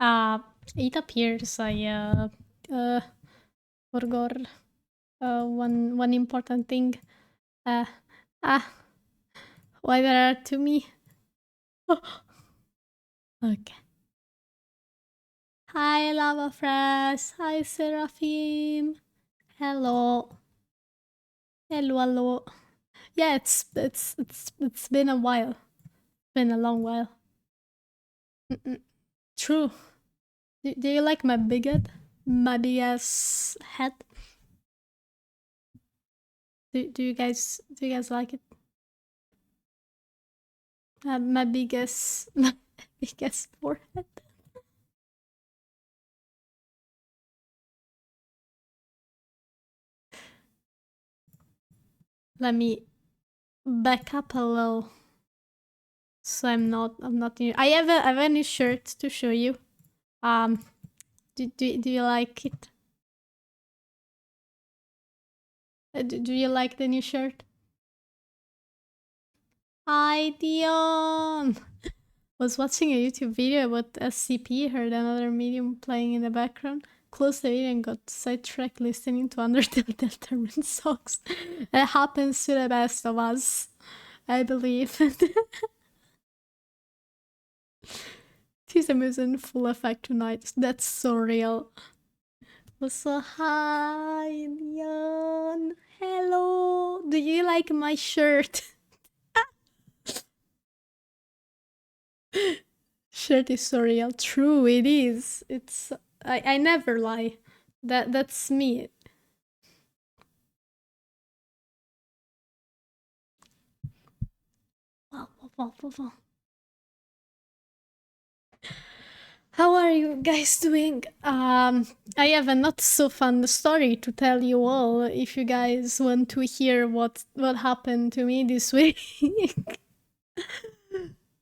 Uh, it appears I forgot one important thing. Uh, ah, why there are to me? Okay. Hi, Lava Fresh. Hi, Seraphim. Hello. Hello, hello. Yeah, it's been a while. Been a long while. Mm-mm. True. Do you like my big head? My big ass head? Do you guys like it? My biggest my biggest forehead. Let me back up a little, so I'm not new. I have a new shirt to show you. Do you like it? Do you like the new shirt? Hi, Dion. Was watching a YouTube video about SCP, heard another medium playing in the background, closed the video and got sidetracked listening to Undertale Deltarune songs. It happens to the best of us, I believe. Tism is in full effect tonight. That's so real. So hi, Dion. Hello. Do you like my shirt? Shirt is so real. True, it is. It's I never lie. That's me. Wow. How are you guys doing? I have a not so fun story to tell you all if you guys want to hear what happened to me this week.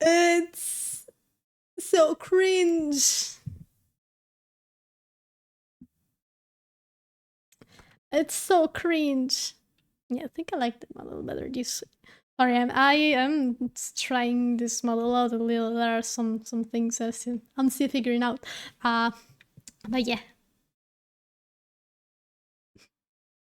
It's so cringe. It's so cringe. Yeah, I think I like the model better this. Sorry, I am trying this model out a little. There are some things I'm still figuring out. But yeah.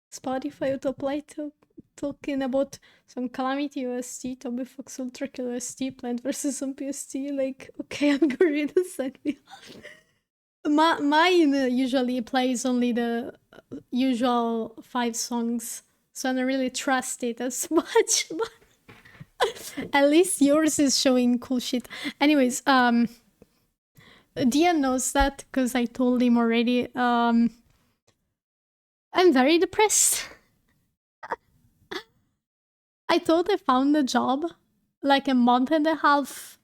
Spotify autoplay talking about some Calamity OST, Toby Fox Ultra Kill OST, Plant vs. Zombie OST, like, okay, algorithm sent me. Mine usually plays only the usual 5 songs, so I don't really trust it as much, but at least yours is showing cool shit. Anyways, Dian knows that because I told him already. I'm very depressed. I thought I found a job like a month and a half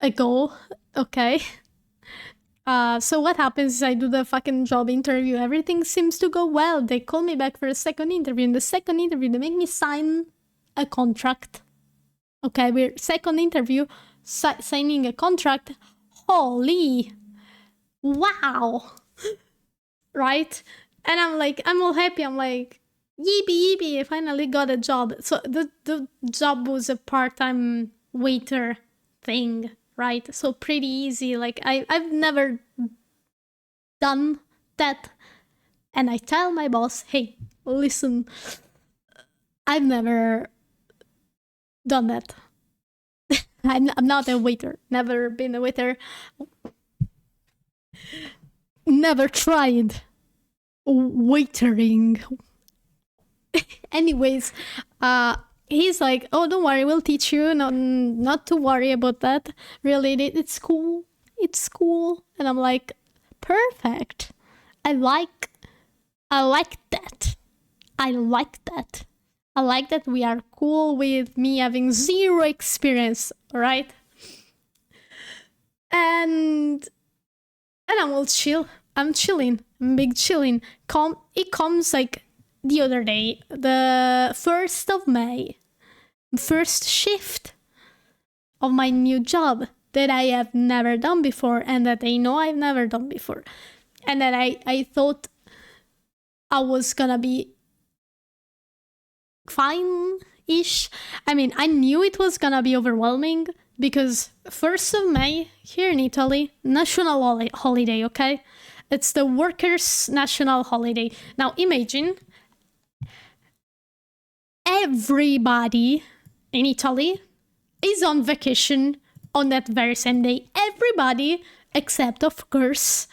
ago. Okay. So what happens is I do the fucking job interview. Everything seems to go well. They call me back for a second interview. In the second interview, they make me sign a contract. Okay, we're second interview, signing a contract. Holy, wow, right? And I'm like, I'm all happy. I'm like, yippee, I finally got a job. So the job was a part-time waiter thing, right? So pretty easy. Like I've never done that. And I tell my boss, hey, listen, I've never done that. I'm not a waiter. Never been a waiter. Never tried waitering. Anyways, he's like, oh, don't worry, we'll teach you. Not to worry about that. Really, it's cool. It's cool. And I'm like, perfect. I like that. I like that. I like that we are cool with me having zero experience, right? And I'm all chill. I'm chilling. I'm big chilling. It comes like the other day, the 1st of May, first shift of my new job that I have never done before and that I know I've never done before. And that I thought I was gonna be fine-ish. I mean, I knew it was gonna be overwhelming because 1st of May here in Italy, national holiday, okay? It's the workers' national holiday. Now imagine everybody in Italy is on vacation on that very same day. Everybody except, of course,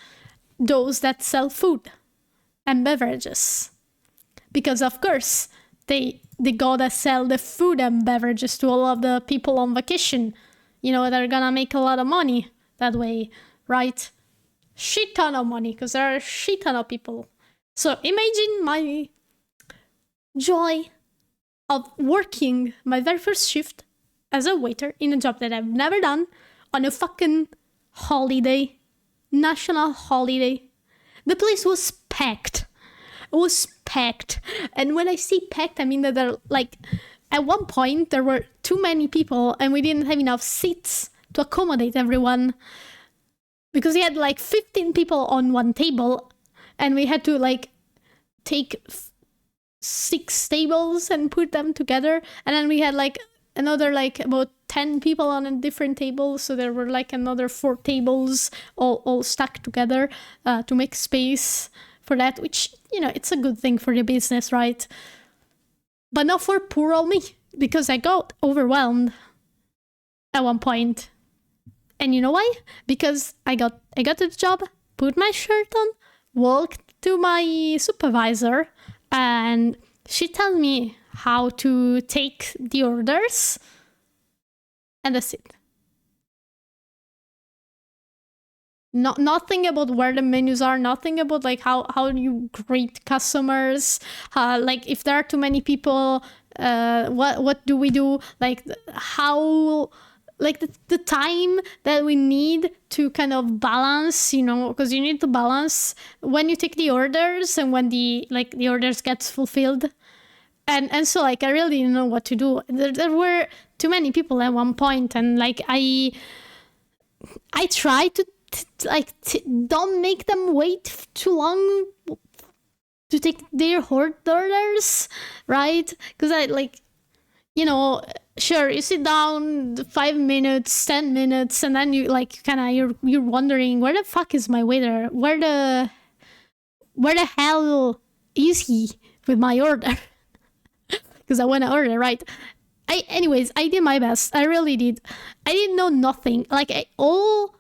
those that sell food and beverages. Because, of course, they gotta sell the food and beverages to all of the people on vacation. You know, they're gonna make a lot of money that way, right? Shit ton of money, because there are a shit ton of people. So imagine my joy of working my very first shift as a waiter in a job that I've never done on a fucking holiday, national holiday. The place was packed. It was packed. And when I say packed, I mean that there, like, at one point there were too many people and we didn't have enough seats to accommodate everyone. Because we had like 15 people on one table and we had to like take 6 tables and put them together. And then we had like another like about 10 people on a different table. So there were like another 4 tables all stuck together to make space for that, which, you know, it's a good thing for the business, right? But not for poor old me, because I got overwhelmed at one point. And you know why? Because I got to the job, put my shirt on, walked to my supervisor, and she told me how to take the orders, and that's it. Nothing about where the menus are, nothing about like how you greet customers, like if there are too many people, what do we do, like how, like the time that we need to kind of balance, you know, because you need to balance when you take the orders and when the orders gets fulfilled. And so like I really didn't know what to do. There were too many people at one point, and like I tried to don't make them wait too long to take their orders, right? Because I like, you know, sure, you sit down 5 minutes, 10 minutes, and then you like kind of you're wondering, where the fuck is my waiter? Where the hell is he with my order? Because I want to order, right? Anyways, I did my best. I really did. I didn't know nothing. Like all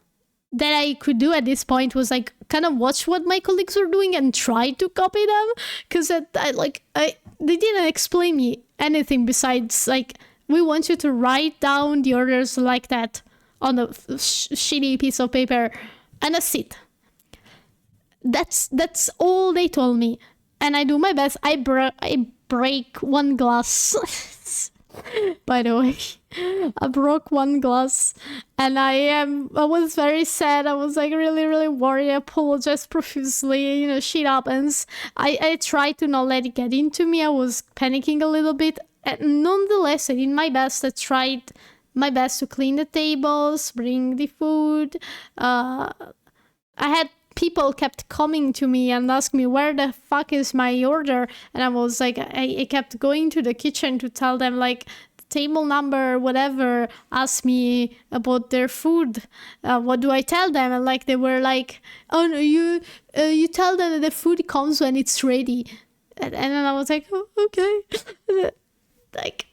that I could do at this point was like kind of watch what my colleagues were doing and try to copy them, because they didn't explain me anything besides like, we want you to write down the orders like that on a shitty piece of paper, and that's it. That's all they told me, and I do my best. I break one glass. By the way, I broke one glass, and I was very sad. I was like really, really worried. I apologized profusely. You know, shit happens. I tried to not let it get into me. I was panicking a little bit. And nonetheless, I did my best. I tried my best to clean the tables, bring the food. I had people kept coming to me and asking me, where the fuck is my order? And I was like, I kept going to the kitchen to tell them, like, the table number, whatever, asked me about their food. What do I tell them? And like, they were like, oh no, you tell them that the food comes when it's ready. And then I was like, oh, okay. Like,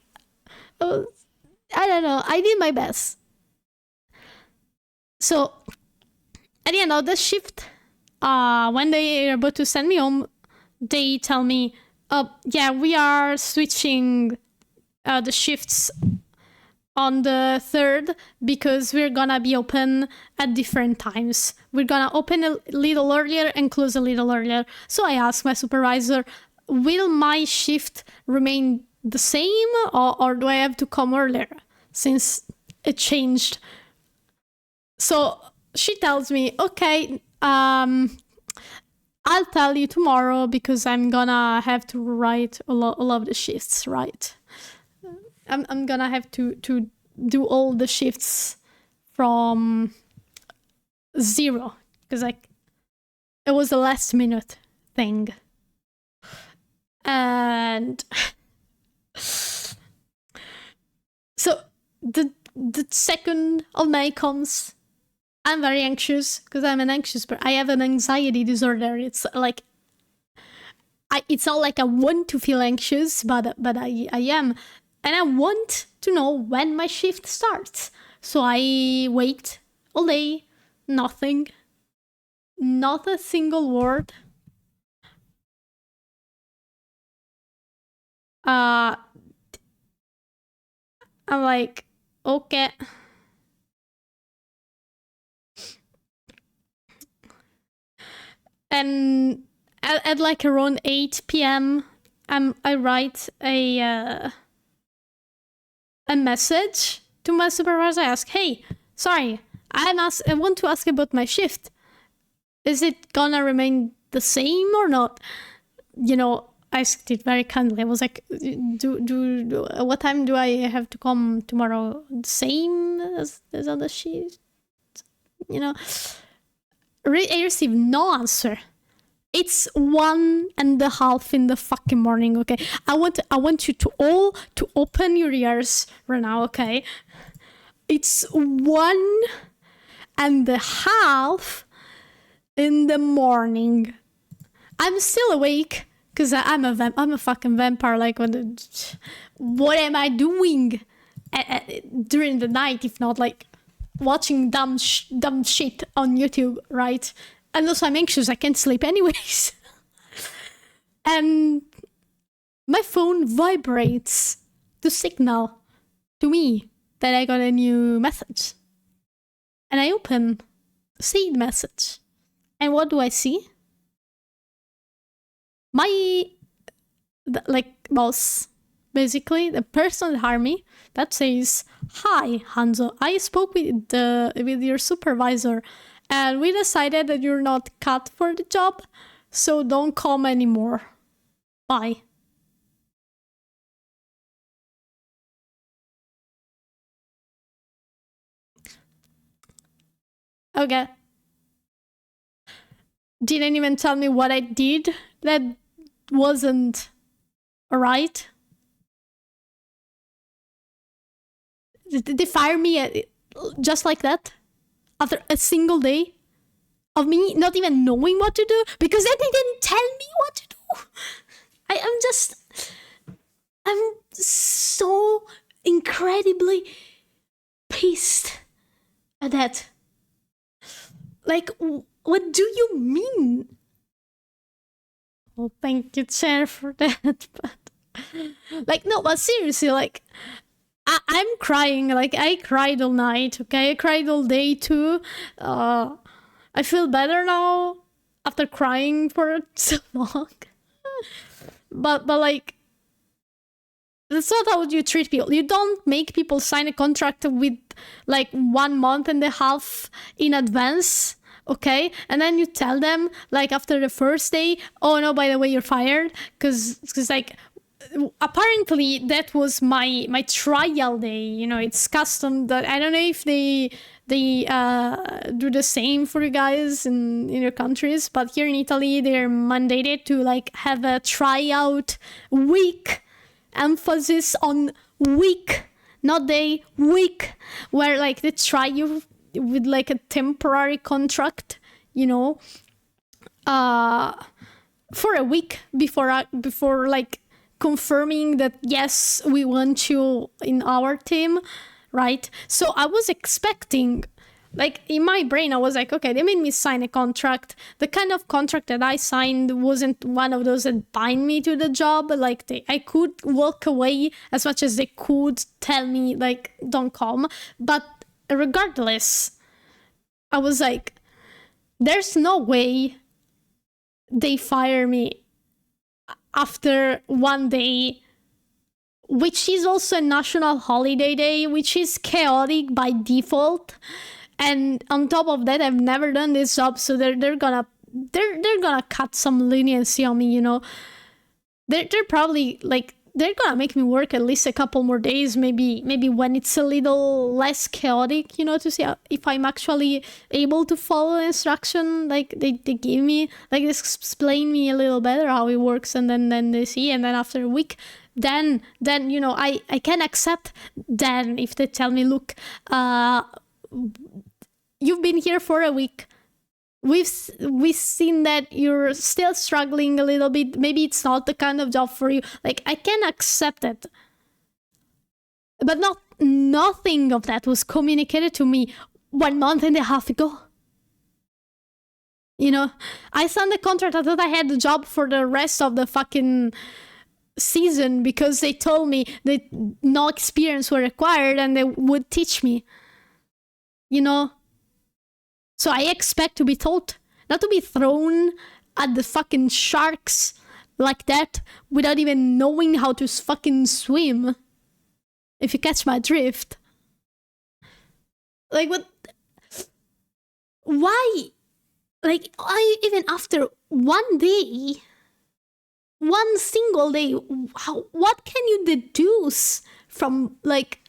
I don't know. I did my best. So at the end of the shift, when they are about to send me home, they tell me, yeah, we are switching the shifts on the 3rd because we're gonna be open at different times. We're gonna open a little earlier and close a little earlier. So I asked my supervisor, will my shift remain the same, or do I have to come earlier since it changed? So she tells me, okay, I'll tell you tomorrow because I'm gonna have to write a lot of the shifts, right? I'm gonna have to do all the shifts from 0 because like it was a last minute thing. And so the the 2nd of May comes, I'm very anxious because I'm an anxious person. I have an anxiety disorder. It's like, it's not like I want to feel anxious, but I am. And I want to know when my shift starts. So I wait all day, nothing, not a single word. I'm like, okay. And at like around 8 p.m., I write a message to my supervisor. I ask, hey, sorry, I want to ask about my shift. Is it gonna remain the same or not? You know, I asked it very kindly. I was like, what time do I have to come tomorrow? The same as other shift? You know, I received no answer. It's 1:30 in the fucking morning, okay? I want you to all to open your ears right now, okay? It's 1:30 in the morning. I'm still awake because I'm a fucking vampire. Like, what am I doing during the night if not like watching dumb shit on YouTube, right? And also I'm anxious, I can't sleep anyways. And my phone vibrates to signal to me that I got a new message. And I open the same message. And what do I see? My boss, basically, the person that hired me, that says, "Hi, Hanzo, I spoke with your supervisor, and we decided that you're not cut for the job, so don't come anymore. Bye." Okay. Didn't even tell me what I did that wasn't right. Did they fire me just like that? After a single day of me not even knowing what to do? Because they didn't tell me what to do. I'm so incredibly pissed at that. Like, what do you mean? Oh, thank you, Chair, for that. But, like, no, but seriously, like, I'm crying. Like, I cried all night, okay? I cried all day, too. I feel better now after crying for so long. but, like, that's not how you treat people. You don't make people sign a contract with, like, 1.5 months in advance, okay? And then you tell them, like, after the first day, oh, no, by the way, you're fired. Because like, apparently that was my trial day. You know, it's custom that I don't know if they do the same for you guys in your countries, but here in Italy they're mandated to like have a tryout week, emphasis on week, not day, week, where like they try you with like a temporary contract, you know, for a week before like confirming that yes, we want you in our team, right? So I was expecting, like in my brain I was like, okay, they made me sign a contract. The kind of contract that I signed wasn't one of those that bind me to the job. Like I could walk away as much as they could tell me like don't come, but regardless, I was like, there's no way they fire me after one day, which is also a national holiday day, which is chaotic by default. And on top of that, I've never done this job, so they're gonna cut some leniency on me, you know. They're probably like they're gonna make me work at least a couple more days, maybe when it's a little less chaotic, you know, to see if I'm actually able to follow the instruction like they give me, like they explain me a little better how it works, and then they see, and then after a week then you know, I can accept then if they tell me, look, you've been here for a week. We've seen that you're still struggling a little bit. Maybe it's not the kind of job for you. Like, I can accept it. But nothing of that was communicated to me 1 month and a half ago. You know, I signed the contract. I thought I had the job for the rest of the fucking season because they told me that no experience were required and they would teach me. You know? So I expect to be told, not to be thrown at the fucking sharks like that without even knowing how to fucking swim. If you catch my drift. Like, what? Why? Like, even after one day, one single day, what can you deduce from, like,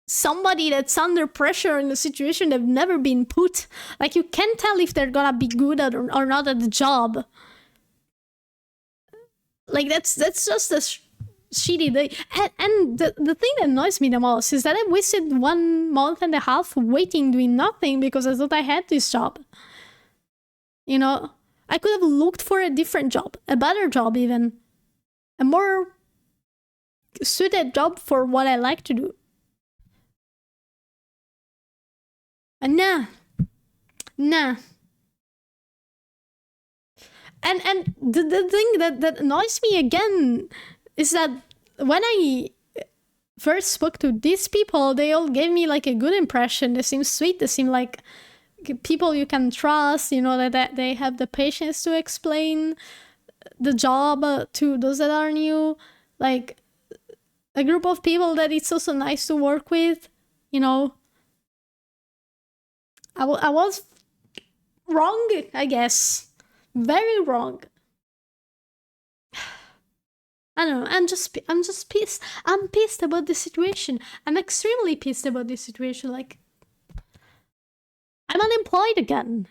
somebody that's under pressure in a situation they've never been put? Like, you can't tell if they're gonna be good at or not at the job. Like, that's just a shitty day. And the thing that annoys me the most is that I wasted 1 month and a half waiting, doing nothing, because I thought I had this job. You know, I could have looked for a different job, a better job even, a more suited job for what I like to do. And nah. And the thing that annoys me again is that when I first spoke to these people, they all gave me like a good impression. They seem sweet. They seem like people you can trust, you know, that they have the patience to explain the job to those that are new. Like, a group of people that it's also nice to work with, you know. I was wrong, I guess. Very wrong. I don't know, I'm just pissed. I'm pissed about the situation. I'm extremely pissed about this situation. Like, I'm unemployed again.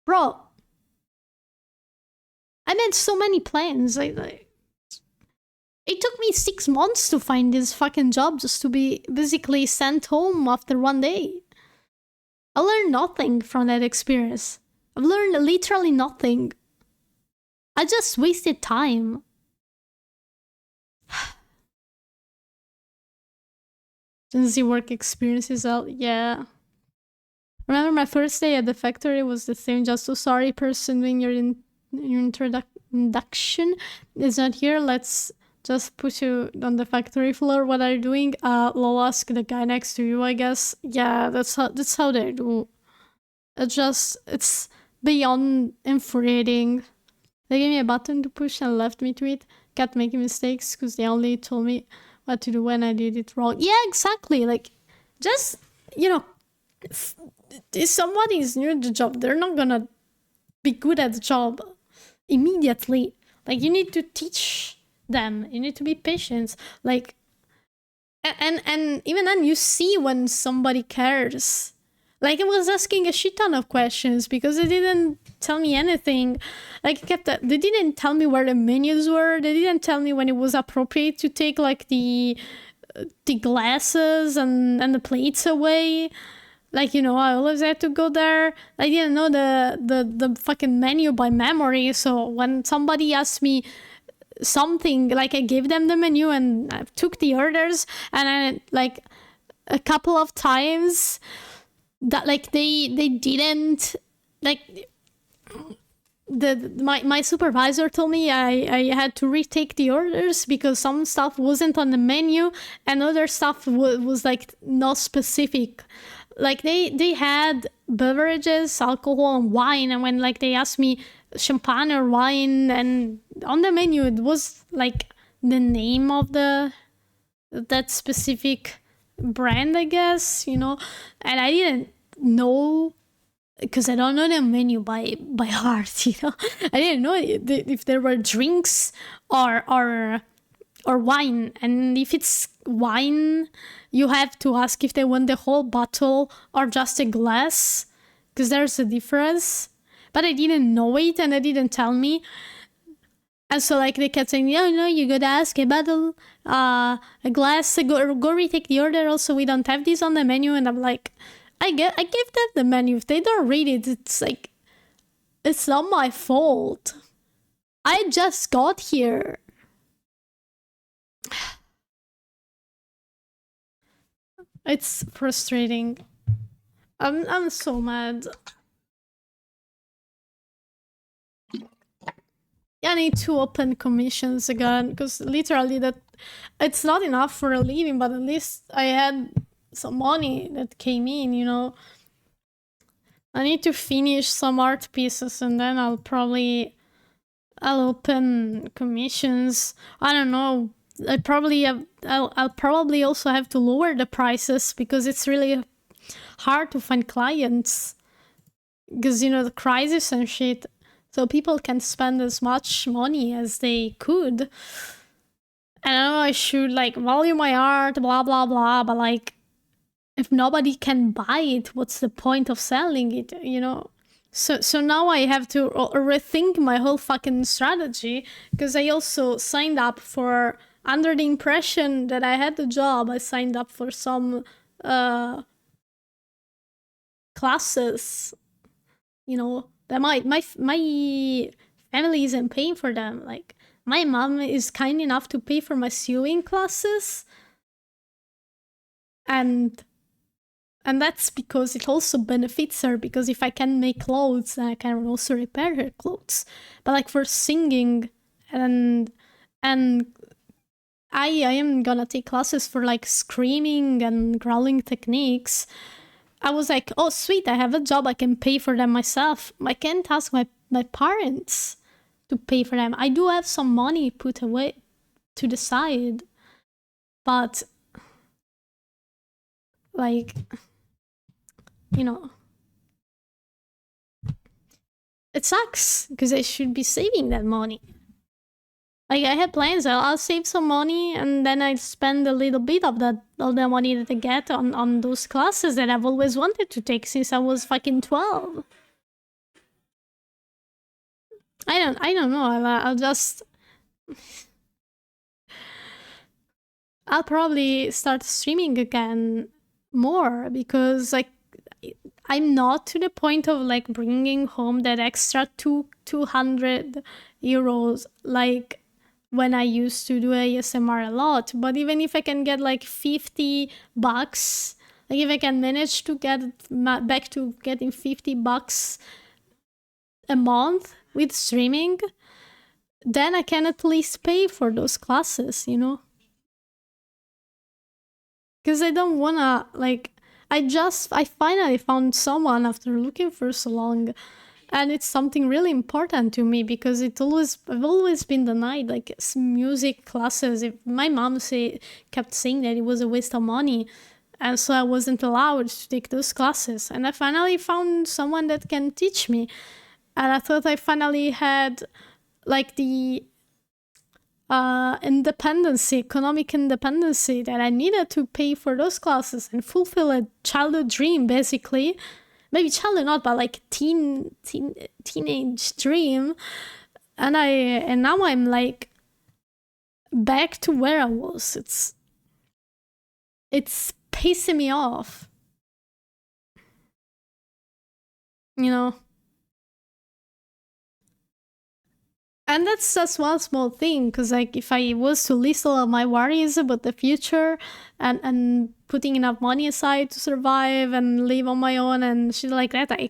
Bro. I made so many plans. It took me 6 months to find this fucking job just to be basically sent home after 1 day. I learned nothing from that experience. I've learned literally nothing. I just wasted time. Gen Z work experiences out, yeah. Remember my first day at the factory was the same, just so sorry person doing your induction is not here. Let's just put you on the factory floor. What are you doing? We'll ask the guy next to you, I guess. Yeah, that's how they do. It's beyond infuriating. They gave me a button to push and left me to it. Kept making mistakes because they only told me what to do when I did it wrong. Yeah, exactly. Like, just, you know, if somebody is new to the job, they're not gonna be good at the job immediately. Like, you need to teach them. You need to be patient. Like, and even then, you see when somebody cares. Like, I was asking a shit ton of questions because they didn't tell me anything. Like, they didn't tell me where the menus were. They didn't tell me when it was appropriate to take, like, the glasses and the plates away. Like, you know, I always had to go there. I didn't know the fucking menu by memory. So when somebody asked me something, like, I gave them the menu and I took the orders, and I, like, a couple of times that, like, they didn't, like, my supervisor told me I had to retake the orders because some stuff wasn't on the menu and other stuff was like not specific. Like, they had beverages, alcohol and wine, and when, like, they asked me champagne or wine, and on the menu it was like the name of that specific brand, I guess, you know, and I didn't know because I don't know the menu by heart, you know. I didn't know if there were drinks or wine, and if it's wine, you have to ask if they want the whole bottle or just a glass, because there's a difference. But I didn't know it, and they didn't tell me. And so like they kept saying, no, you gotta ask a bottle, a glass, go retake the order. Also, we don't have this on the menu. And I'm like, I gave them the menu. If they don't read it, it's like, it's not my fault. I just got here. It's frustrating. I'm so mad. I need to open commissions again, because literally that it's not enough for a living, but at least I had some money that came in, you know. I need to finish some art pieces and then I'll open commissions. I don't know. I'll probably also have to lower the prices because it's really hard to find clients. Because, you know, the crisis and shit. So people can spend as much money as they could. And I know I should like value my art, blah blah blah, but like if nobody can buy it, what's the point of selling it, you know? So now I have to rethink my whole fucking strategy, because I also signed up for, under the impression that I had the job, I signed up for some classes, you know, that my family isn't paying for them. Like my mom is kind enough to pay for my sewing classes, and that's because it also benefits her, because if I can make clothes, then I can also repair her clothes. But like for singing and I am gonna take classes for like screaming and growling techniques. I was like, oh sweet, I have a job, I can pay for them myself. I can't ask my parents to pay for them. I do have some money put away to the side, but like, you know, it sucks because I should be saving that money. Like I had plans, I'll save some money and then I spend a little bit of the money that I get on those classes that I've always wanted to take since I was fucking 12. I don't know. I'll just, I'll probably start streaming again more, because like I'm not to the point of like bringing home that extra 200 euros like when I used to do ASMR a lot. But even if I can get like 50 bucks, like if I can manage to get back to getting 50 bucks a month with streaming, then I can at least pay for those classes, you know? Because I don't wanna, like, I finally found someone after looking for so long, and it's something really important to me, because I've always been denied like music classes. If my mom kept saying that it was a waste of money, and so I wasn't allowed to take those classes, and I finally found someone that can teach me, and I thought I finally had like the economic independency that I needed to pay for those classes and fulfill a childhood dream, basically. Maybe childhood not, but like teenage dream. And now I'm like back to where I was. It's pissing me off. You know? And that's just one small thing, because like if I was to list all of my worries about the future and putting enough money aside to survive and live on my own and shit like that, I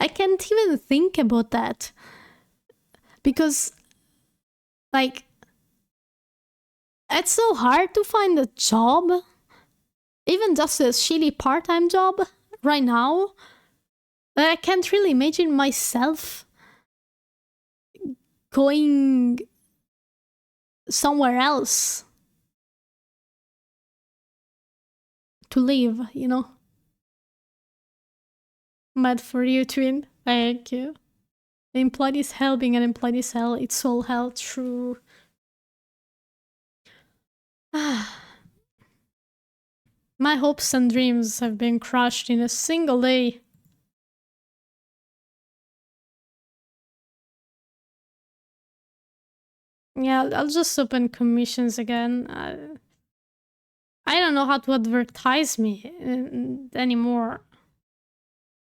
can't even think about that, because like it's so hard to find a job, even just a shitty part-time job right now, that I can't really imagine myself going somewhere else to live, you know? Mad for you, twin. Thank you. Employed is hell, being unemployed is hell. It's all hell, true. My hopes and dreams have been crushed in a single day. Yeah, I'll just open commissions again. I don't know how to advertise me anymore.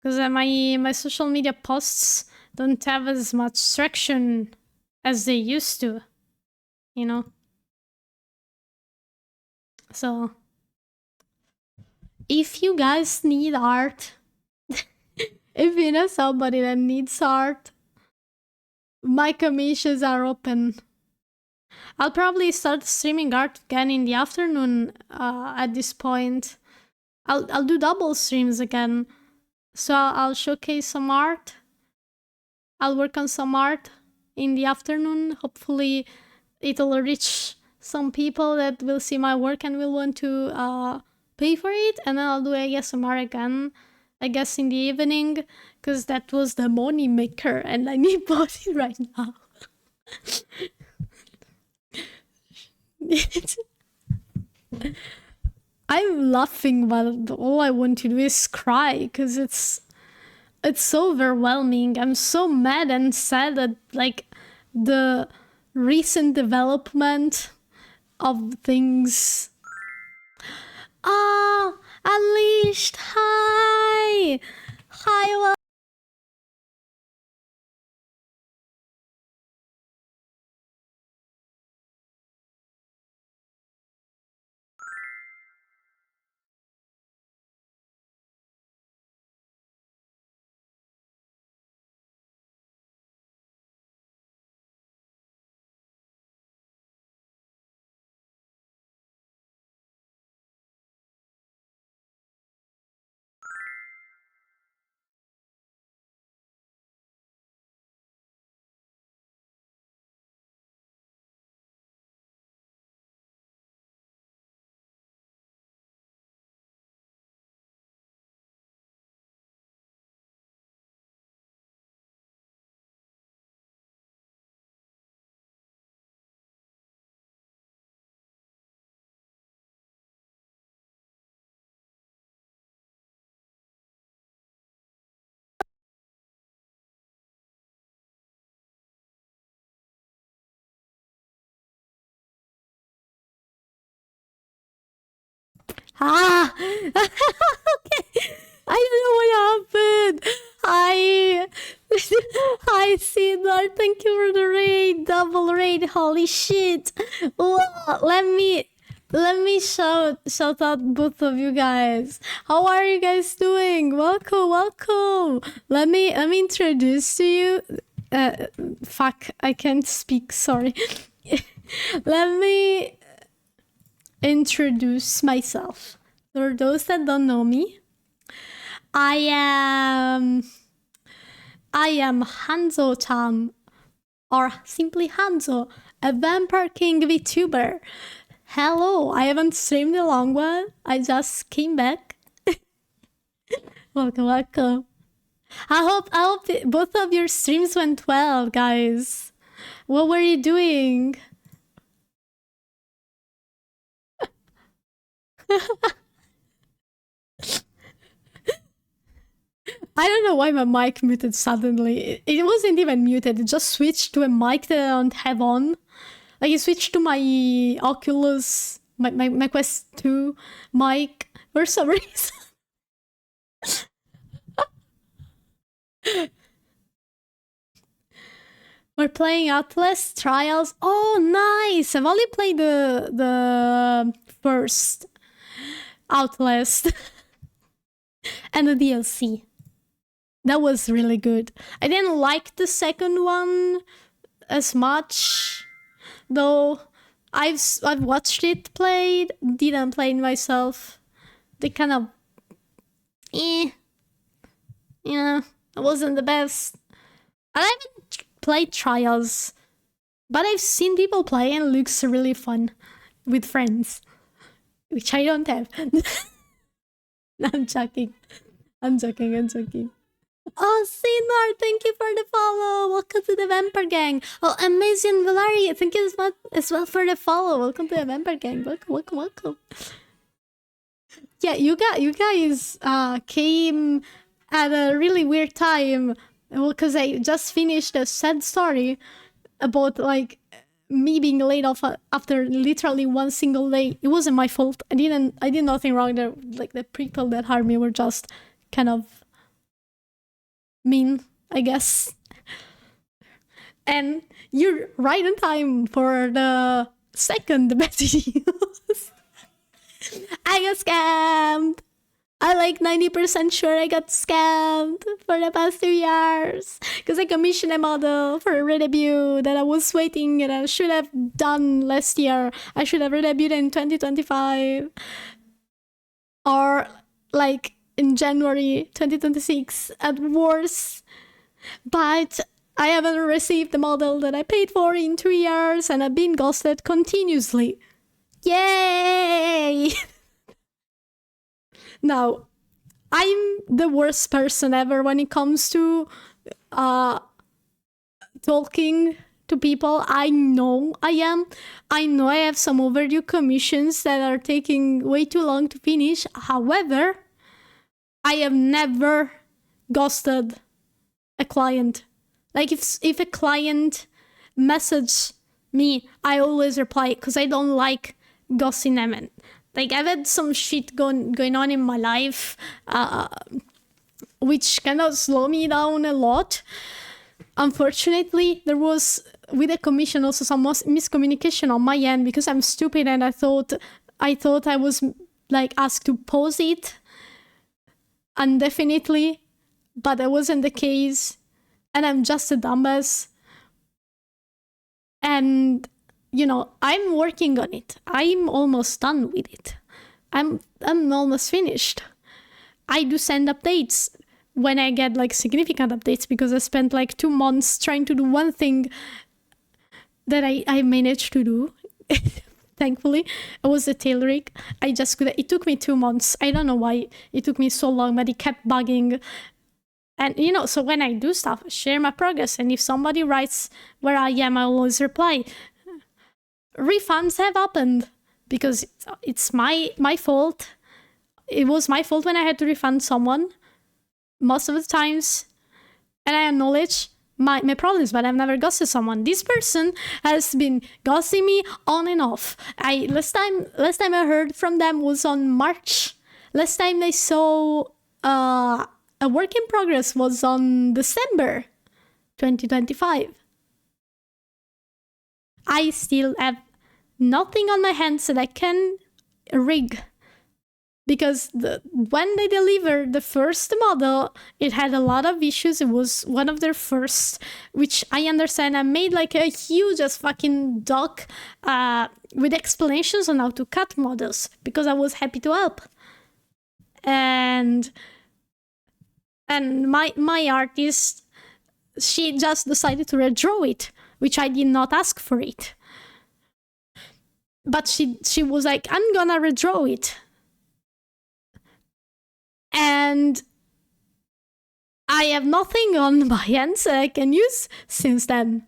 Because my social media posts don't have as much traction as they used to, you know? So, if you guys need art, if you know somebody that needs art, my commissions are open. I'll probably start streaming art again in the afternoon at this point. I'll do double streams again. So I'll showcase some art. I'll work on some art in the afternoon. Hopefully it'll reach some people that will see my work and will want to pay for it. And then I'll do ASMR again, I guess in the evening, because that was the money maker and I need money right now. I'm laughing, but all I want to do is cry because it's so overwhelming. I'm so mad and sad at like the recent development of things. Ah, Unleashed! Hi! Hi, Ah! Okay. I don't know what happened. Hi. Hi, Cedar. Thank you for the raid. Double raid. Holy shit. Wow. Let me shout out both of you guys. How are you guys doing? Welcome. Let me introduce to you. Fuck, I can't speak, sorry. Let me introduce myself. For those that don't know me, I am Hanzo-Chan, or simply Hanzo, a Vampire King VTuber. Hello, I haven't streamed in a long while. I just came back. Welcome. I hope both of your streams went well, guys. What were you doing? I don't know why my mic muted suddenly. It wasn't even muted. It just switched to a mic that I don't have on. Like it switched to my Oculus, my Quest 2 mic for some reason. We're playing Outlast Trials. Oh, nice! I've only played the first Outlast and the DLC. That was really good. I didn't like the second one as much, though. I've watched it played, didn't play it myself. They kind of, it wasn't the best. I haven't played Trials, but I've seen people play and it looks really fun with friends, which I don't have. I'm joking. Oh, Sinar, thank you for the follow. Welcome to the Vampire Gang. Oh, Amazing Valari, thank you as well for the follow. Welcome to the Vampire Gang. Welcome. Yeah, you guys came at a really weird time. Well, because I just finished a sad story about like me being laid off after literally one single day, it wasn't my fault. I did nothing wrong. Like the people that hired me were just kind of mean, I guess. And you're right on time for the second bad news. I got scammed. I'm like 90% sure I got scammed for the past 2 years because I commissioned a model for a redebut that I was waiting and I should have done last year. I should have redebuted in 2025 or like in January 2026 at worst. But I haven't received the model that I paid for in 2 years and I've been ghosted continuously. Yay! Now, I'm the worst person ever when it comes to talking to people. I know I am. I know I have some overdue commissions that are taking way too long to finish. However, I have never ghosted a client. Like if a client messages me, I always reply because I don't like ghosting them. And like I've had some shit going on in my life, which kind of slow me down a lot. Unfortunately, there was with the commission also some miscommunication on my end because I'm stupid and I thought I was like asked to pause it indefinitely, but that wasn't the case. And I'm just a dumbass. And, you know, I'm working on it. I'm almost done with it. I'm almost finished. I do send updates when I get like significant updates because I spent like 2 months trying to do one thing that I managed to do. Thankfully, it was the tailoring. It took me 2 months. I don't know why it took me so long, but it kept bugging. And, you know, so when I do stuff, I share my progress. And if somebody writes where I am, I always reply. Refunds have happened because it's my fault. It was my fault when I had to refund someone most of the times. And I acknowledge my problems, but I've never ghosted someone. This person has been ghosting me on and off. Last time I heard from them was on March. Last time I saw a work in progress was on December 2025. I still have nothing on my hands that I can rig. Because when they delivered the first model, it had a lot of issues. It was one of their first, which I understand. I made like a huge fucking doc with explanations on how to cut models because I was happy to help. And my artist, she just decided to redraw it, which I did not ask for it. But she was like, I'm gonna redraw it. And I have nothing on my hands that I can use since then.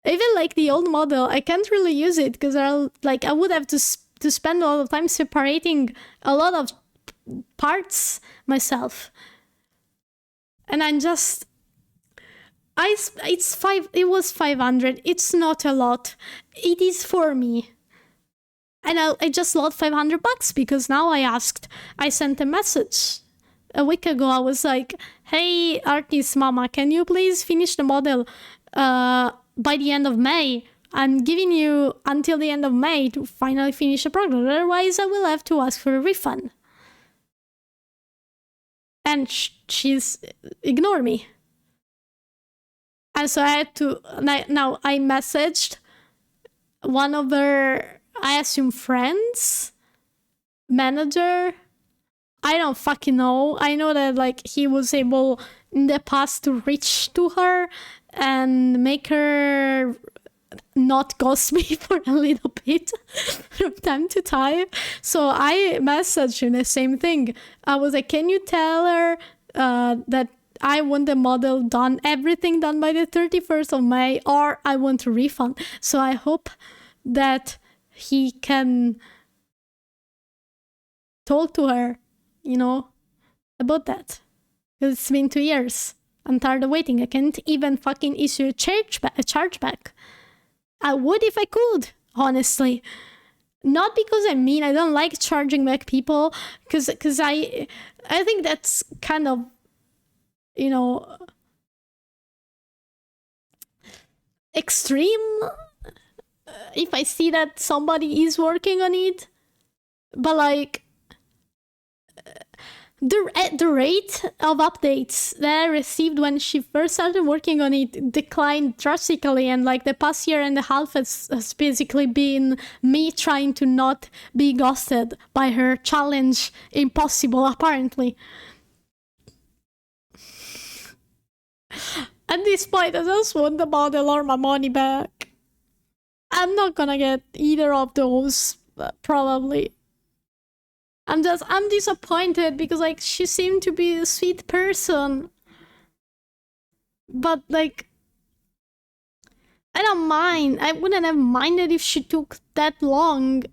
Even like the old model, I can't really use it because I would have to spend a lot of time separating a lot of parts myself. And I'm just, it was 500. It's not a lot. It is for me. And I just lost $500 because now I sent a message a week ago. I was like, hey, artist mama, can you please finish the model by the end of May? I'm giving you until the end of May to finally finish the project. Otherwise, I will have to ask for a refund. And she's ignored me. And so I had to, now I messaged one of her, I assume friends, manager. I don't fucking know. I know that like he was able in the past to reach to her and make her not ghost me for a little bit from time to time. So I messaged him the same thing. I was like, can you tell her that I want the model done, everything done by the 31st of May, or I want a refund. So I hope that he can talk to her, you know, about that. Because it's been 2 years. I'm tired of waiting. I can't even fucking issue a chargeback. I would if I could, honestly. Not because I don't like charging back people, because I think that's kind of, you know, extreme if I see that somebody is working on it. But like, the rate of updates that I received when she first started working on it declined drastically, and like the past year and a half has basically been me trying to not be ghosted by her challenge impossible, apparently. At this point, I just want the model or my money back. I'm not gonna get either of those, probably. I'm disappointed because like she seemed to be a sweet person. But like, I don't mind. I wouldn't have minded if she took that long.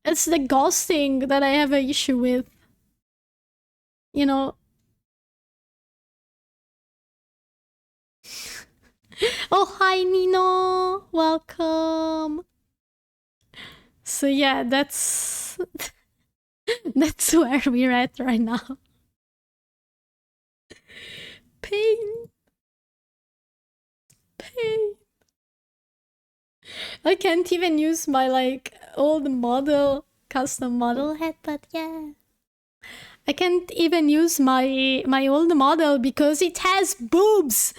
It's the ghosting that I have an issue with. You know? Oh, hi, Nino. Welcome. So yeah, that's that's where we're at right now. Pain. Pain. I can't even use my like old model, custom model head, but yeah. I can't even use my old model because it has boobs.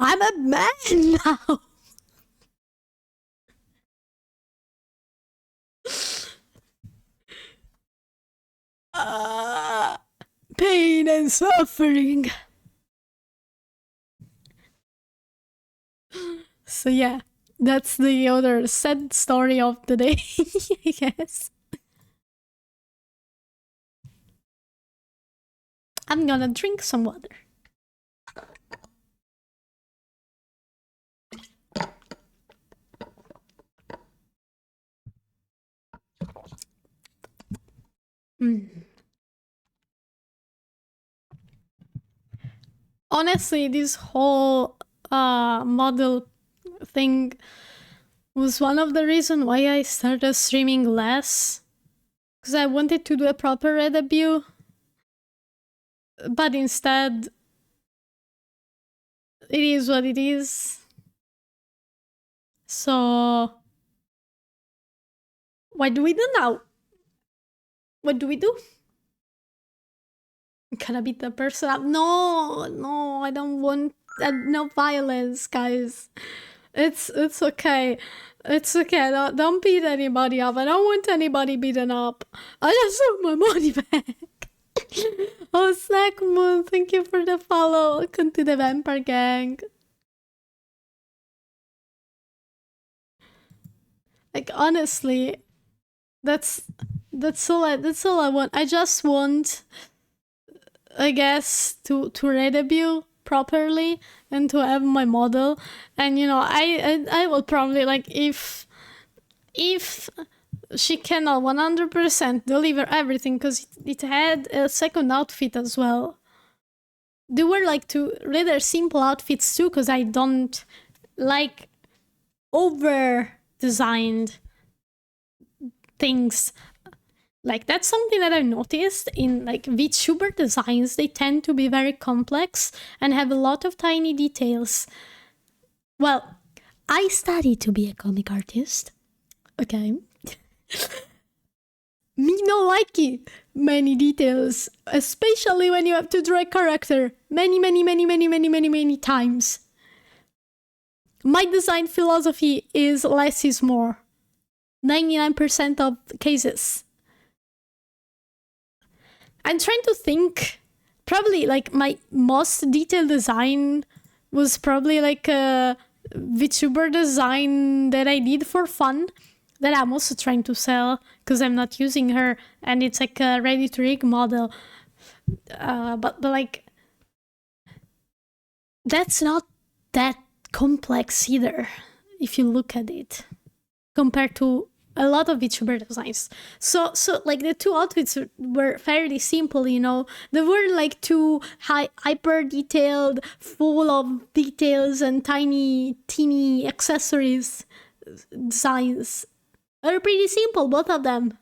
I'm a man now. Pain and suffering. So yeah, that's the other sad story of the day, I guess. I'm gonna drink some water. Honestly, this whole model thing was one of the reasons why I started streaming less. Because I wanted to do a proper red debut. But instead, it is what it is. So, what do we do now? What do we do? I'm gonna beat the person up. No, I don't want no violence, guys. It's okay. It's okay. Don't beat anybody up. I don't want anybody beaten up. I just want my money back. Oh, Snack Moon, thank you for the follow. Welcome to the Vampire Gang. Like, honestly, that's all I want. I just want, I guess, to redebut properly and to have my model. And you know, I will probably, like, if she cannot 100% deliver everything, because it had a second outfit as well. They were like two rather simple outfits too, because I don't like over designed things. Like, that's something that I've noticed in like VTuber designs. They tend to be very complex and have a lot of tiny details. Well, I studied to be a comic artist. Okay. Me no like it. Many details, especially when you have to draw a character many times. My design philosophy is less is more. 99% of cases. I'm trying to think. Probably like my most detailed design was probably like a VTuber design that I did for fun, that I'm also trying to sell because I'm not using her, and it's like a ready to rig model. But like, that's not that complex either if you look at it compared to a lot of VTuber designs. So like the two outfits were fairly simple, you know. They were like two hyper detailed, full of details and teeny accessories designs. They're pretty simple, both of them.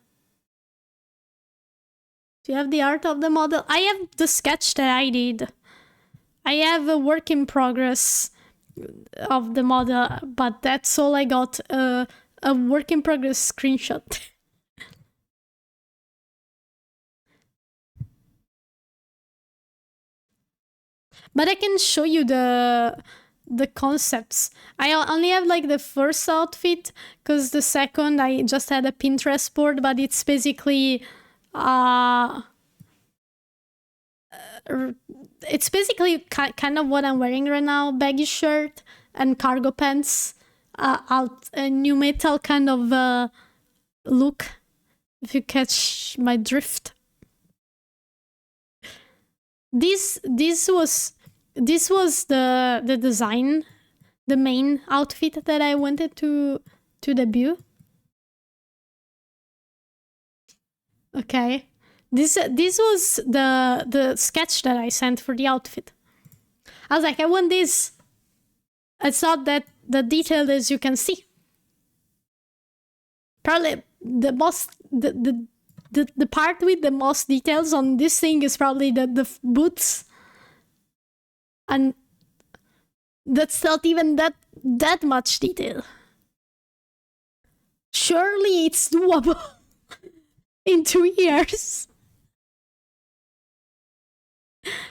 Do you have the art of the model? I have the sketch that I did. I have a work in progress of the model, but that's all I got. A work in progress screenshot. But I can show you the concepts. I only have like the first outfit, because the second I just had a Pinterest board, but it's basically it's basically kind of what I'm wearing right now: baggy shirt and cargo pants, a new metal kind of look, if you catch my drift. This was the design, the main outfit that I wanted to debut. Okay. This was the sketch that I sent for the outfit. I was like, I want this. It's not that the detailed as you can see. Probably the most the part with the most details on this thing is probably the boots, and that's not even that much detail. Surely it's doable in 2 years.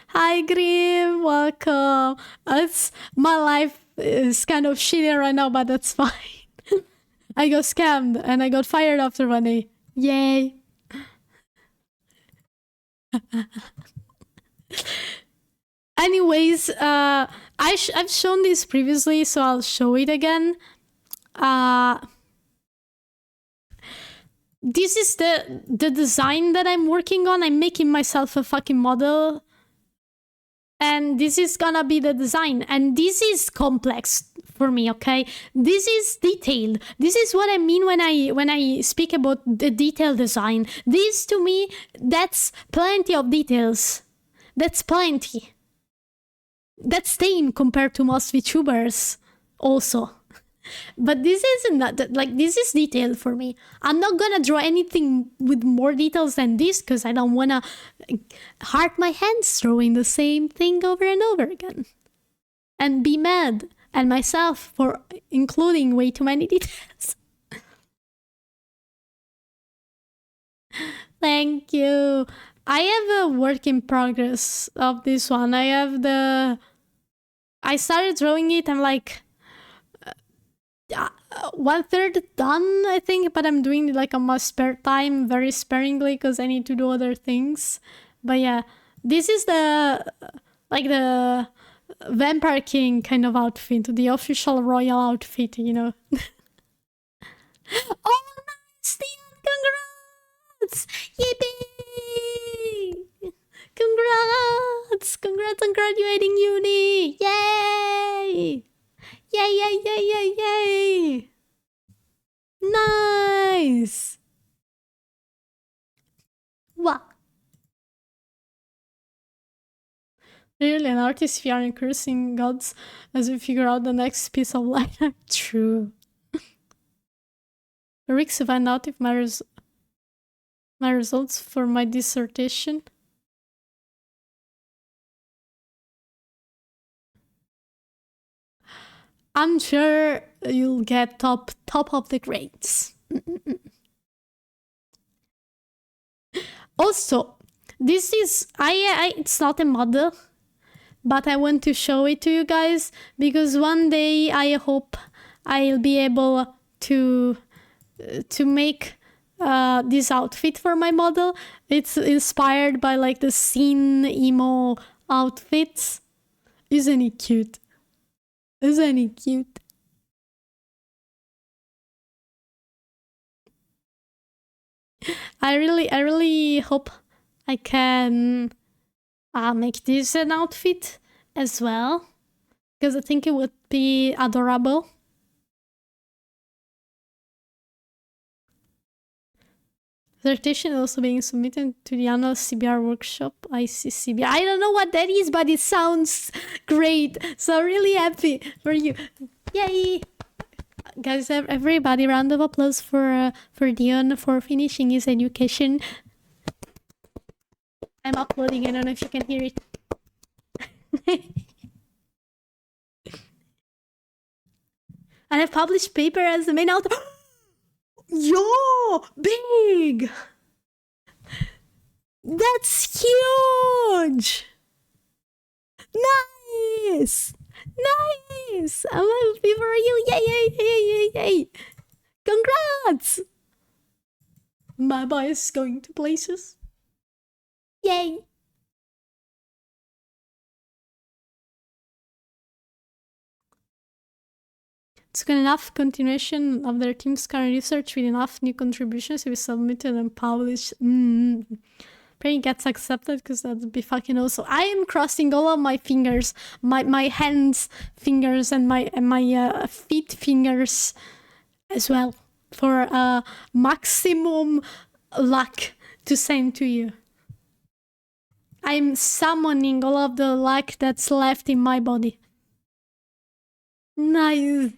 Hi Grim, welcome. My life is kind of shitty right now, but that's fine. I got scammed and I got fired after 1 day. Yay. Anyways, I've shown this previously, so I'll show it again. This is the design that I'm working on. I'm making myself a fucking model. And this is gonna be the design. And this is complex for me, okay? This is detailed. This is what I mean when I speak about the detailed design. This, to me, that's plenty of details. That's plenty. That's tame compared to most VTubers also. But this isn't like, this is detailed for me. I'm not gonna draw anything with more details than this, because I don't wanna hurt my hands drawing the same thing over and over again and be mad at myself for including way too many details. Thank you. I have a work in progress of this one. I started drawing it. I'm like 1/3 done, I think, but I'm doing it like on my spare time, very sparingly, because I need to do other things. But yeah, this is the Vampire King kind of outfit, the official royal outfit, you know. Oh, nice, Steven! Congrats! Yippee! Congrats! Congrats on graduating uni! Yay! Yay, yay, yay, yay, yay! Nice! Wow. Really, an artist if you aren't cursing gods as we figure out the next piece of light. True. Rick's to find out if my results for my dissertation. I'm sure you'll get top of the grades. Also, this is it's not a model, but I want to show it to you guys, because one day I hope I'll be able to make this outfit for my model. It's inspired by like the scene emo outfits. Isn't it cute? Isn't it cute? I really hope I can make this an outfit as well, because I think it would be adorable. Dissertation is also being submitted to the annual CBR workshop. ICCBR. I don't know what that is, but it sounds great. So really happy for you. Yay! Guys, everybody, round of applause for Dion for finishing his education. I'm uploading. I don't know if you can hear it. And I've published paper as the main author. Yo! Big! That's huge! Nice! Nice! I'm happy for you! Yay, yay, yay, yay, yay! Congrats! My boy is going to places. Yay! It's good enough continuation of their team's current research with enough new contributions to be submitted and published. Praying gets accepted because that'd be fucking awesome. I am crossing all of my fingers, my hands fingers and my feet fingers as well for maximum luck to send to you. I'm summoning all of the luck that's left in my body. Nice.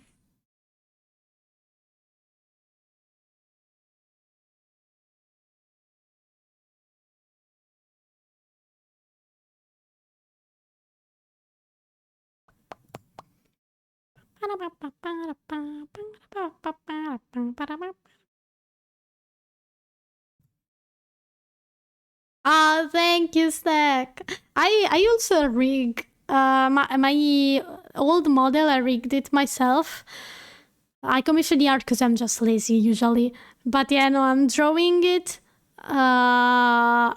Ah, thank you, Stack. I also rig my old model. I rigged it myself. I commissioned the art because I'm just lazy usually. But yeah, no, I'm drawing it. I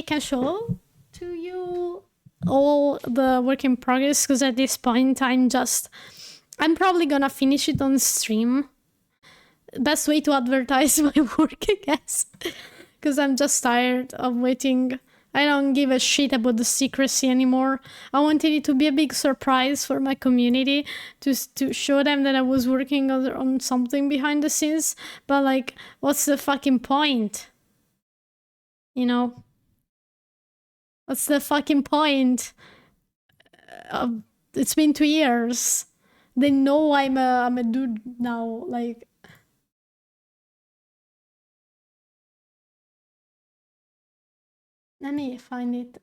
can show to you all the work in progress because at this point I'm probably gonna finish it on stream. Best way to advertise my work, I guess. Because I'm just tired of waiting. I don't give a shit about the secrecy anymore. I wanted it to be a big surprise for my community to show them that I was working on something behind the scenes. But like, what's the fucking point? You know? What's the fucking point? It's been 2 years. They know I'm a dude now. Like, let me find it.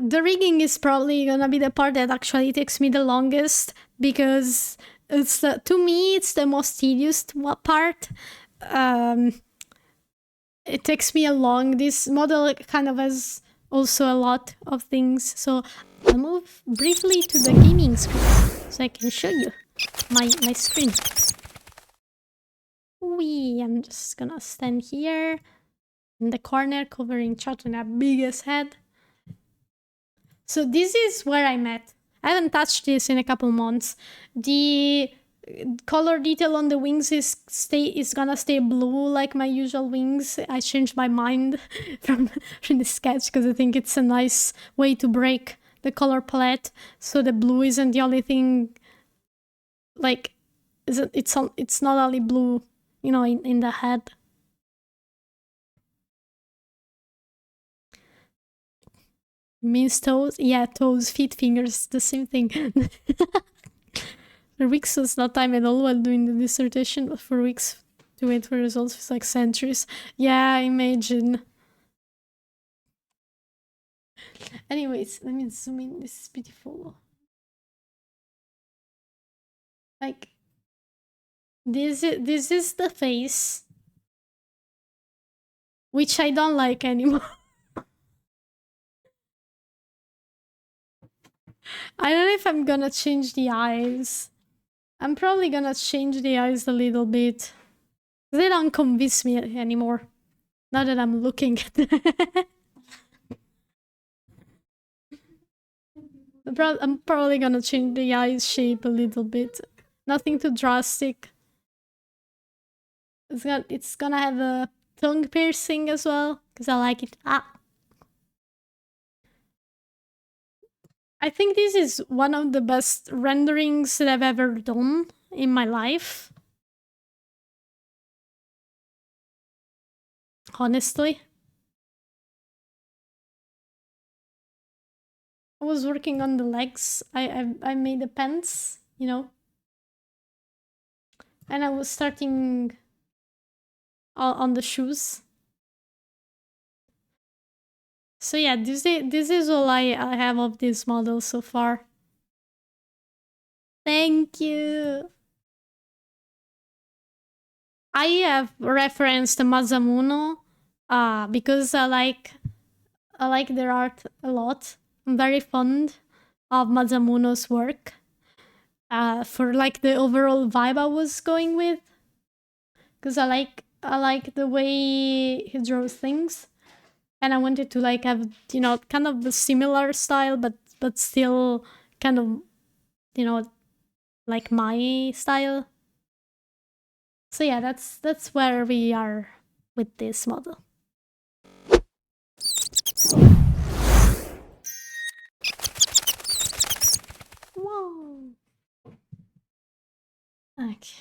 The rigging is probably gonna be the part that actually takes me the longest because it's to me it's the most tedious part. It takes me along. This model kind of has also a lot of things, so I'll move briefly to the gaming screen so I can show you my screen. I'm just gonna stand here in the corner covering chat and a big ass head. So this is where I'm at. I haven't touched this in a couple months. The color detail on the wings is gonna stay blue like my usual wings. I changed my mind from the sketch because I think it's a nice way to break the color palette. So the blue isn't the only thing. Like, it's not only blue, you know, in the head. Means toes? Yeah, toes, feet, fingers, the same thing. For weeks was not time at all while doing the dissertation, but for weeks to wait for results was like centuries. Yeah, I imagine. Anyways, let me zoom in. This is beautiful. Like, this is the face, which I don't like anymore. I don't know if I'm gonna change the eyes. I'm probably gonna change the eyes a little bit. They don't convince me anymore. Now that I'm looking at them. I'm probably gonna change the eyes shape a little bit. Nothing too drastic. It's gonna have a tongue piercing as well, because I like it. I think this is one of the best renderings that I've ever done in my life. Honestly. I was working on the legs. I made the pants, you know. And I was starting on the shoes. So yeah, this is all I have of this model so far. Thank you. I have referenced Masamuno because I like their art a lot. I'm very fond of Masamuno's work for like the overall vibe I was going with, because I like the way he draws things, and I wanted to like have, you know, kind of a similar style, but still kind of, you know, like my style. So yeah, that's where we are with this model. Whoa. Okay.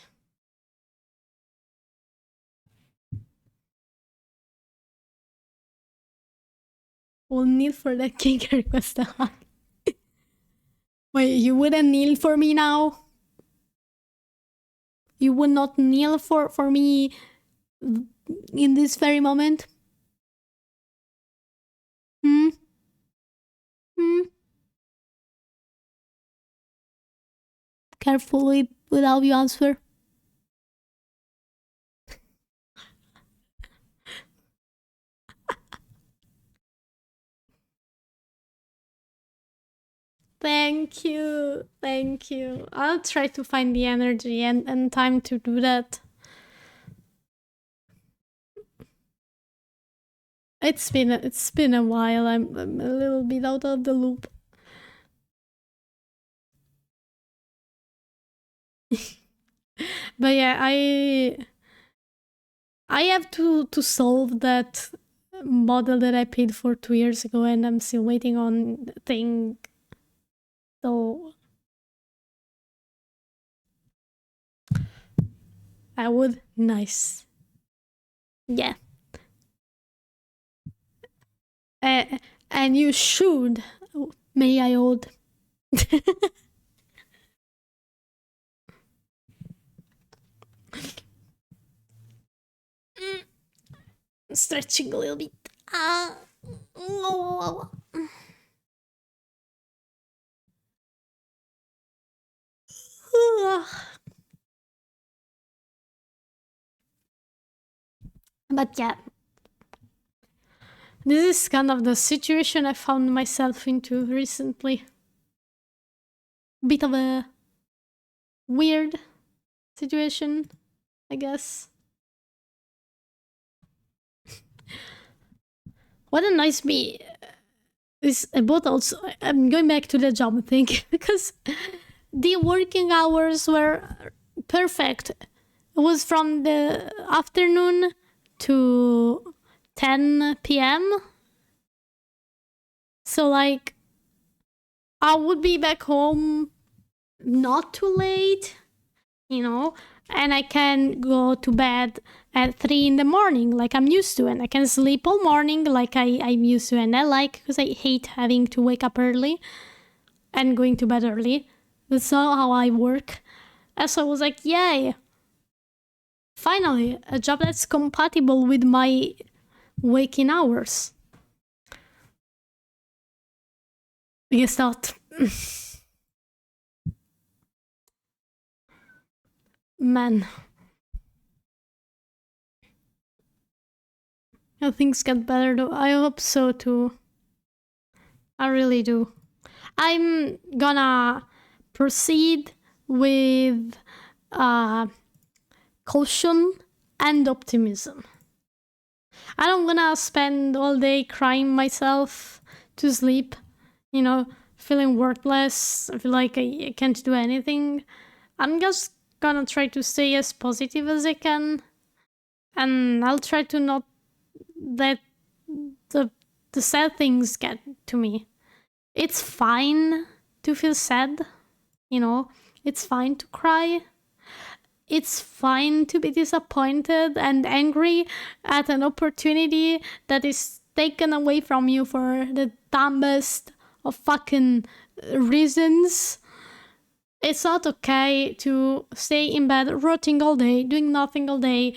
We'll kneel for that king request. Wait, you wouldn't kneel for me now? You would not kneel for me in this very moment? Hmm? Hmm? Careful with how you answer. Thank you. Thank you. I'll try to find the energy and time to do that. It's been a while. I'm a little bit out of the loop. But yeah, I have to solve that model that I paid for 2 years ago, and I'm still waiting on the thing. So I would. Nice. Yeah. And you should. May I hold? Stretching a little bit. But yeah, this is kind of the situation I found myself into recently. Bit of a weird situation, I guess. What annoys me is about also, I'm going back to the job thing because the working hours were perfect. It was from the afternoon to 10 p.m. So, like, I would be back home not too late, you know, and I can go to bed at 3 in the morning like I'm used to, and I can sleep all morning like I'm used to, and I like, because I hate having to wake up early and going to bed early. That's not how I work. And so I was like, yay, finally, a job that's compatible with my waking hours. I guess not. Man. Things get better though. I hope so too. I really do. I'm gonna proceed with caution and optimism. I don't wanna spend all day crying myself to sleep, you know, feeling worthless. I feel like I can't do anything. I'm just gonna try to stay as positive as I can and I'll try to not let the sad things get to me. It's fine to feel sad, you know. It's fine to cry. It's fine to be disappointed and angry at an opportunity that is taken away from you for the dumbest of fucking reasons. It's not okay to stay in bed rotting all day, doing nothing all day,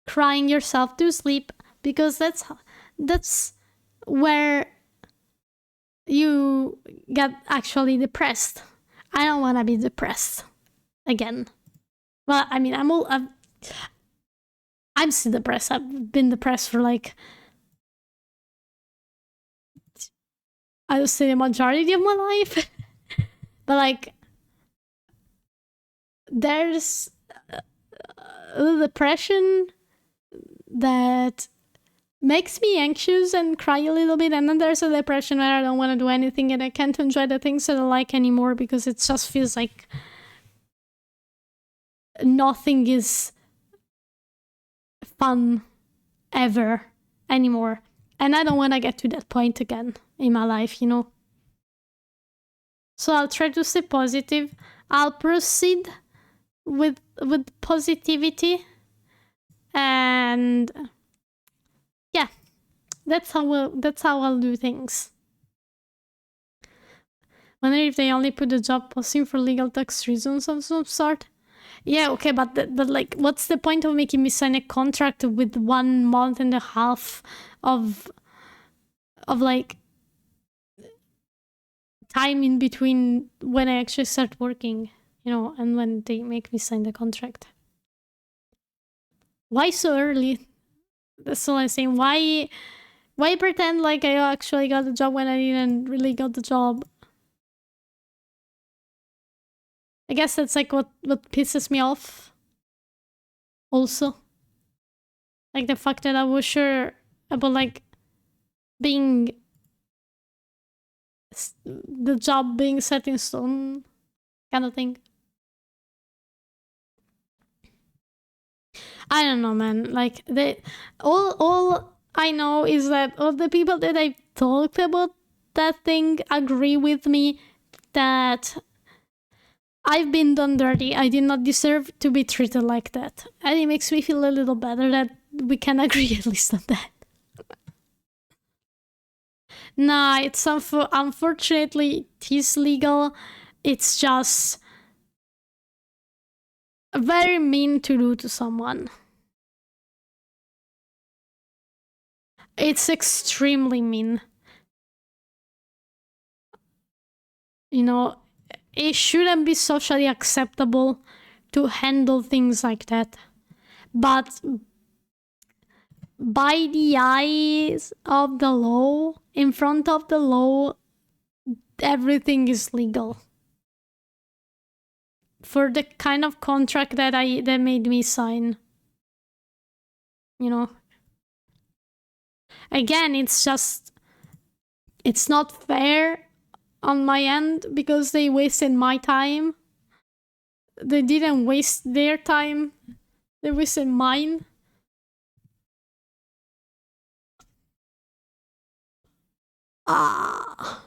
crying yourself to sleep, because that's where you get actually depressed. I don't want to be depressed again. Well, I mean, I'm still depressed. I've been depressed for like, I would say, the majority of my life. But like, there's a depression that makes me anxious and cry a little bit, and then there's a depression where I don't want to do anything and I can't enjoy the things that I like anymore because it just feels like nothing is fun ever anymore. And I don't want to get to that point again in my life, you know. So I'll try to stay positive. I'll proceed with positivity, and yeah, that's how I'll do things. Wonder if they only put the job posting for legal tax reasons of some sort. Yeah, okay, but like, what's the point of making me sign a contract with 1 month and a half of like time in between when I actually start working, you know, and when they make me sign the contract? Why so early? That's all I'm saying. Why pretend like I actually got the job when I didn't really got the job? I guess that's like what pisses me off. Also, like the fact that I was sure about like being the job being set in stone, kind of thing. I don't know, man. Like all I know is that all the people that I've talked about that thing agree with me that I've been done dirty. I did not deserve to be treated like that. And it makes me feel a little better that we can agree at least on that. Nah, it's unfortunately it is legal. It's just very mean to do to someone. It's extremely mean. You know, it shouldn't be socially acceptable to handle things like that. But by the eyes of the law, in front of the law, everything is legal. For the kind of contract that made me sign. You know. Again, it's not fair on my end because they wasted my time. They didn't waste their time. They wasted mine. Ah.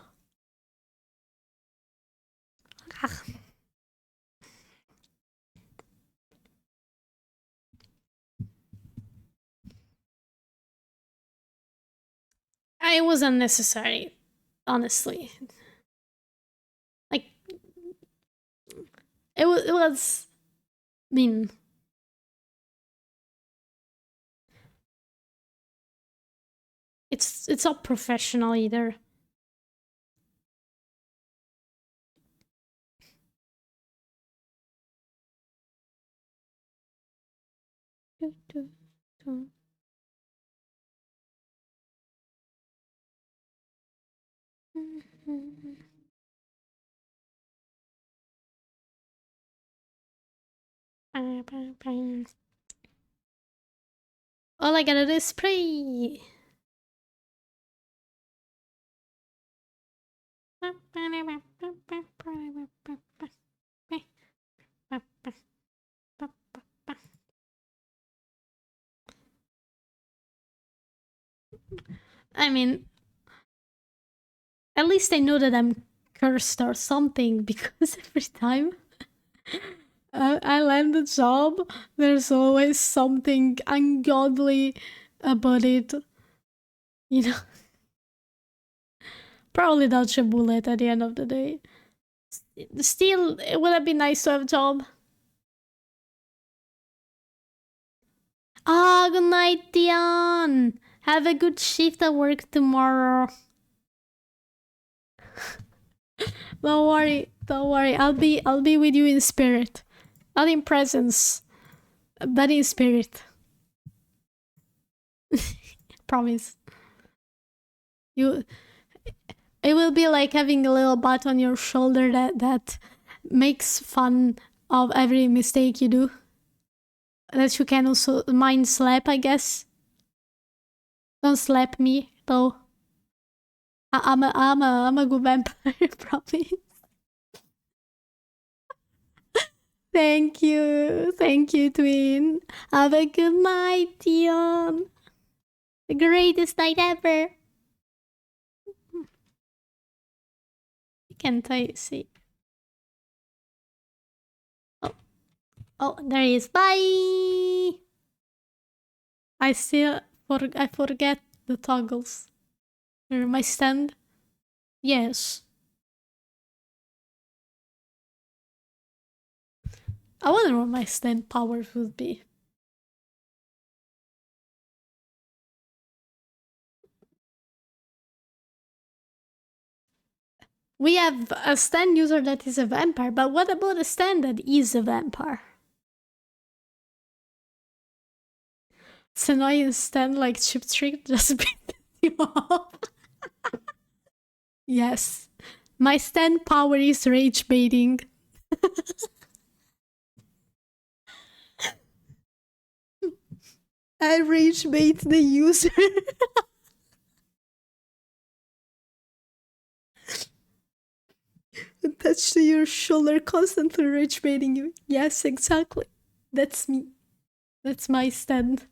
It was unnecessary, honestly. Like, it was mean. It's not professional either. All I gotta do is pray. I mean, at least I know that I'm cursed or something because every time I land a job, there's always something ungodly about it. You know, probably dodge a bullet at the end of the day. Still, it would have been nice to have a job. Ah, good night, Dion. Have a good shift at work tomorrow. Don't worry, don't worry. I'll be with you in spirit, not in presence, but in spirit. Promise. You. It will be like having a little bat on your shoulder that makes fun of every mistake you do. That you can also mind slap, I guess. Don't slap me though. I'm a good vampire, promise. Thank you, twin. Have a good night, Dion. The greatest night ever. Can't I see? Oh, there he is. Bye. I forget the toggles. My stand. Yes. I wonder what my stand powers would be. We have a stand user that is a vampire, but what about a stand that is a vampire? So now you stand like Chip Trick just beat him up. Yes. My stand power is rage baiting. I rage bait the user. Attached to your shoulder, constantly rage baiting you. Yes, exactly. That's me. That's my stand.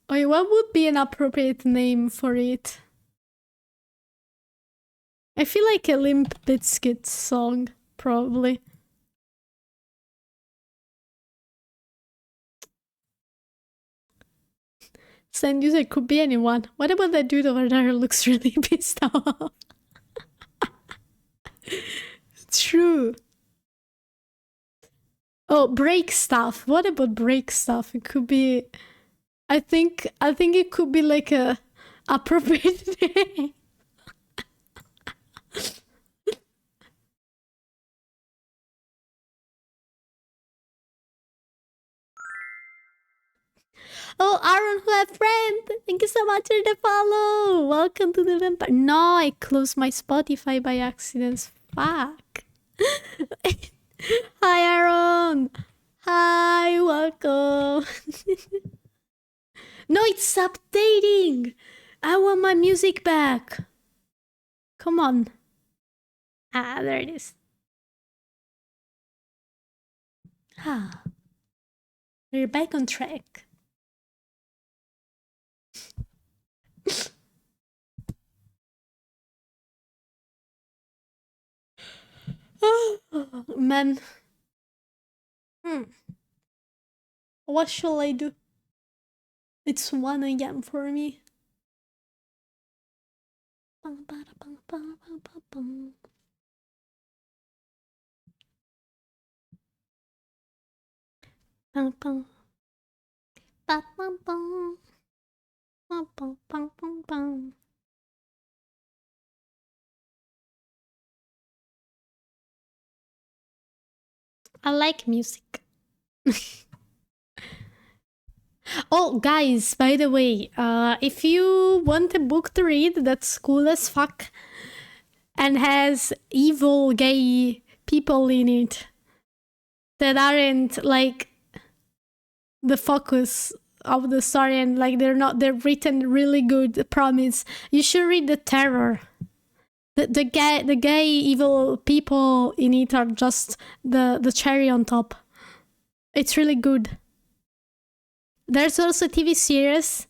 Wait, what would be an appropriate name for it? I feel like a Limp Bizkit song, probably. Send user could be anyone. What about that dude over there who looks really pissed off? True. Oh, break stuff. What about break stuff? It could be. I think it could be like a appropriate name. Oh, Aaron, who a friend! Thank you so much for the follow. Welcome to the vampire. No, I closed my Spotify by accident. Fuck. Hi, Aaron. Hi, welcome. No, it's updating. I want my music back. Come on. Ah, there it is. Ah, we're back on track. Man. What shall I do? It's 1 a.m. for me. I like music. Oh, guys, by the way, if you want a book to read that's cool as fuck and has evil gay people in it that aren't like the focus of the story and like they're written really good, promise, you should read The Terror. The gay evil people in it are just the cherry on top. It's really good. There's also a TV series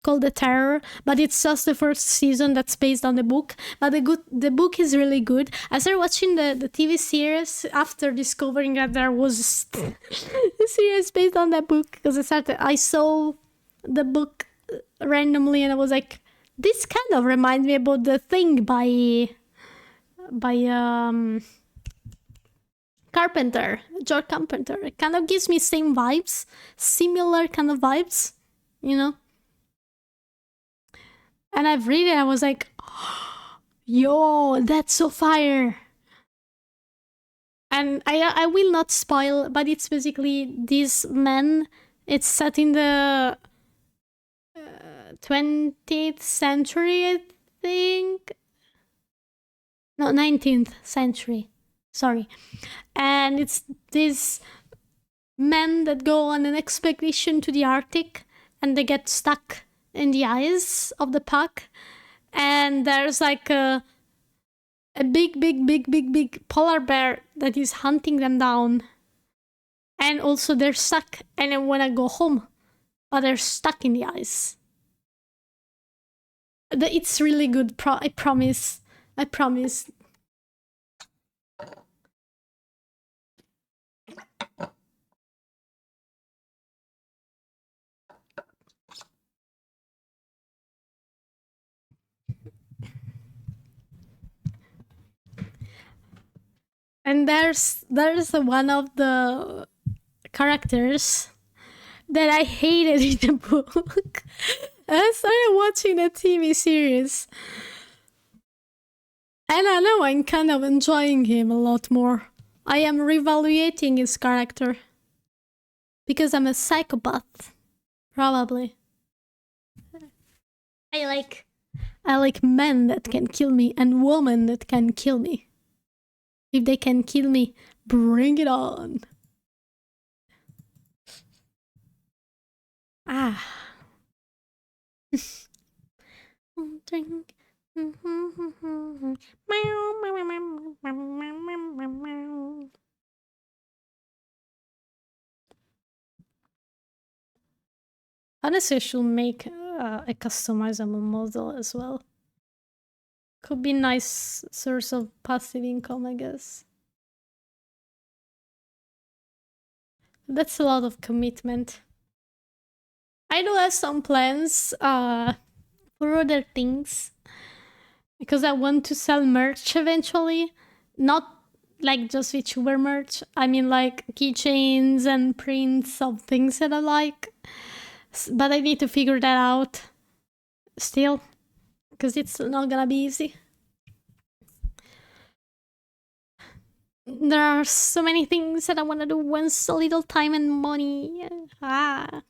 called The Terror, but it's just the first season that's based on the book. But the book is really good. I started watching the TV series after discovering that there was a series based on that book, because I saw the book randomly and I was like, this kind of reminds me about The Thing by Carpenter, George Carpenter. It kind of gives me same vibes, similar kind of vibes, you know? And I've read it, I was like, yo, that's so fire. And I will not spoil, but it's basically these men. It's set in the 20th century, I think. No, 19th century. Sorry. And it's these men that go on an expedition to the Arctic and they get stuck in the ice of the pack. And there's like a big polar bear that is hunting them down. And also they're stuck and they want to go home, but they're stuck in the ice. It's really good. I promise. I promise. And there's one of the characters that I hated in the book. I started watching a TV series. And I know I'm kind of enjoying him a lot more. I am reevaluating his character. Because I'm a psychopath. Probably. I like men that can kill me and women that can kill me. If they can kill me, bring it on. Ah. Drink. Honestly, I should make a customizable model as well. Could be nice source of passive income, I guess. That's a lot of commitment. I do have some plans for other things, because I want to sell merch eventually. Not like just VTuber merch. I mean like keychains and prints of things that I like. But I need to figure that out still, because it's not gonna be easy. There are so many things that I want to do once a little time and money. Ah.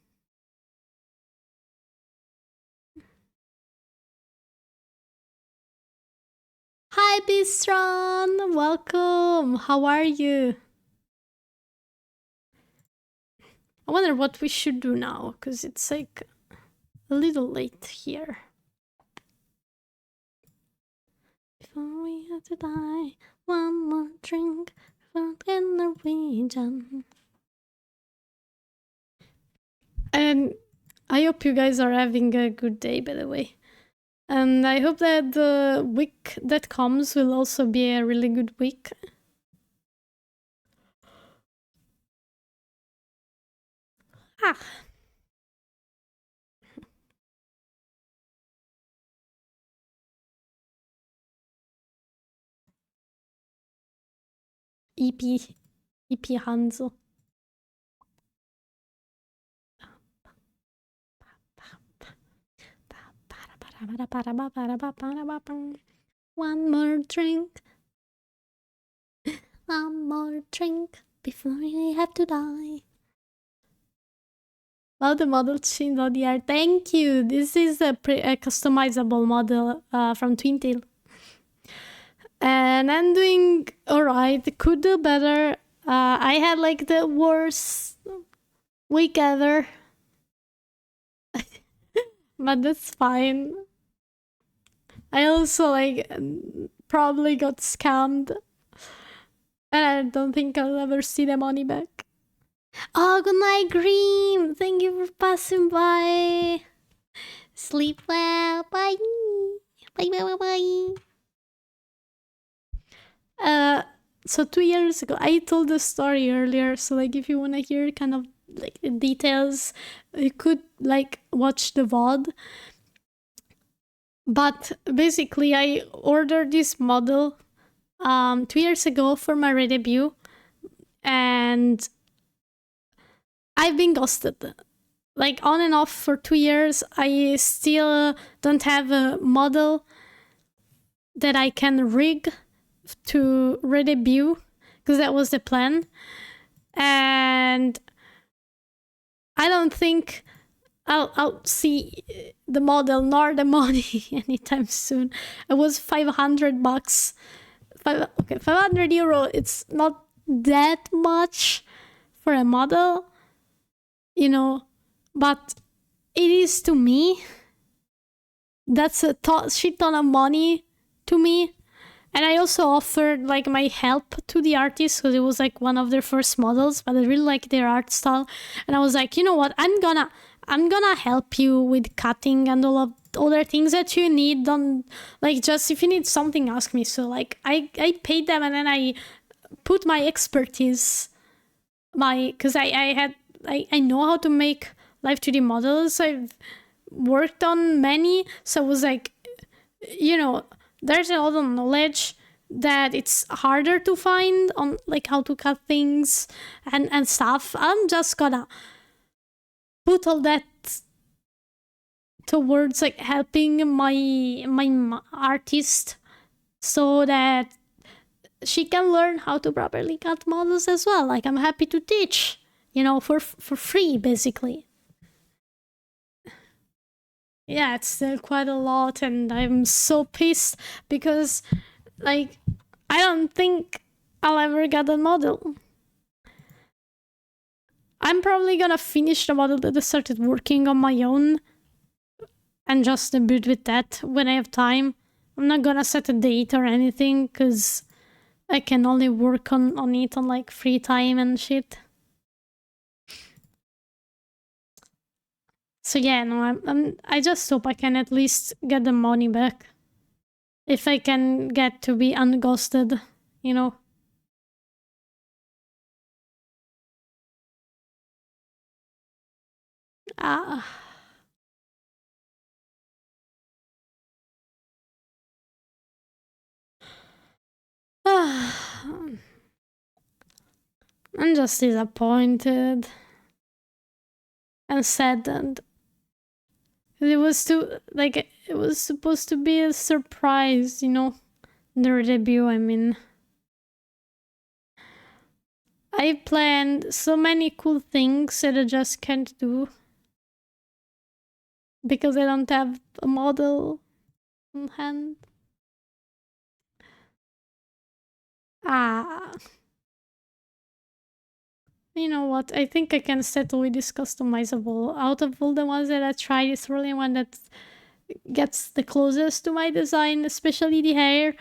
Hi, Bistron! Welcome! How are you? I wonder what we should do now, because it's like a little late here. Before we have to die, one more drink from the Norwegian. And I hope you guys are having a good day, by the way. And I hope that the week that comes will also be a really good week. Ah. EP Hanzo. One more drink. One more drink before we have to die. Well, the model Shin ODR. Thank you. This is a customizable model from Twintail. And I'm doing alright. Could do better. I had like the worst week ever. But that's fine. I also like probably got scammed. And I don't think I'll ever see the money back. Oh, good night, Green. Thank you for passing by. Sleep well. Bye. Bye, bye, bye, bye. So 2 years ago, I told the story earlier. So, like, if you want to hear kind of like the details, you could like watch the VOD. But basically, I ordered this model 2 years ago for my debut, and I've been ghosted. Like on and off for 2 years. I still don't have a model that I can rig to redebut, because that was the plan. And I don't think I'll see the model nor the money anytime soon. It was $500. 500 euro. It's not that much for a model, you know, but it is to me. That's a shit ton of money to me. And I also offered like my help to the artist, because it was like one of their first models, but I really like their art style. And I was like, you know what, I'm gonna help you with cutting and all of other things that you need. Don't, like, just if you need something, ask me. So like I paid them, and then I put my expertise, because I know how to make live 2D models. I've worked on many, so I was like, you know, there's a lot of knowledge that it's harder to find on like how to cut things and stuff. I'm just gonna put all that towards like helping my artist, so that she can learn how to properly cut models as well. Like, I'm happy to teach, you know, for free, basically. Yeah, it's still quite a lot, and I'm so pissed because, like, I don't think I'll ever get a model. I'm probably gonna finish the model that I started working on my own and just debut with that when I have time. I'm not gonna set a date or anything, because I can only work on it on like free time and shit. So yeah, no, I just hope I can at least get the money back. If I can get to be unghosted, you know. Ah. I'm just disappointed and saddened. It was it was supposed to be a surprise, you know, their debut. I mean, I planned so many cool things that I just can't do because I don't have a model on hand. Ah. You know what? I think I can settle with this customizable. Out of all the ones that I tried, it's really one that gets the closest to my design, especially the hair.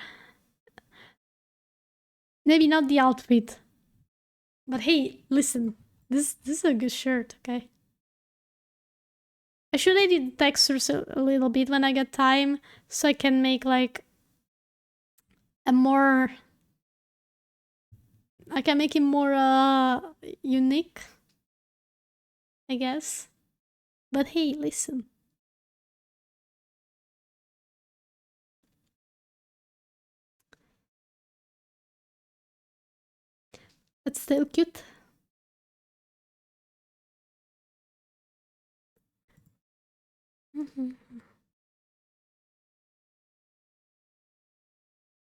Maybe not the outfit. But hey, listen. This is a good shirt, okay? I should edit the textures a little bit when I get time, so I can make like a more... I can make it more unique, I guess. But hey, listen. It's still cute.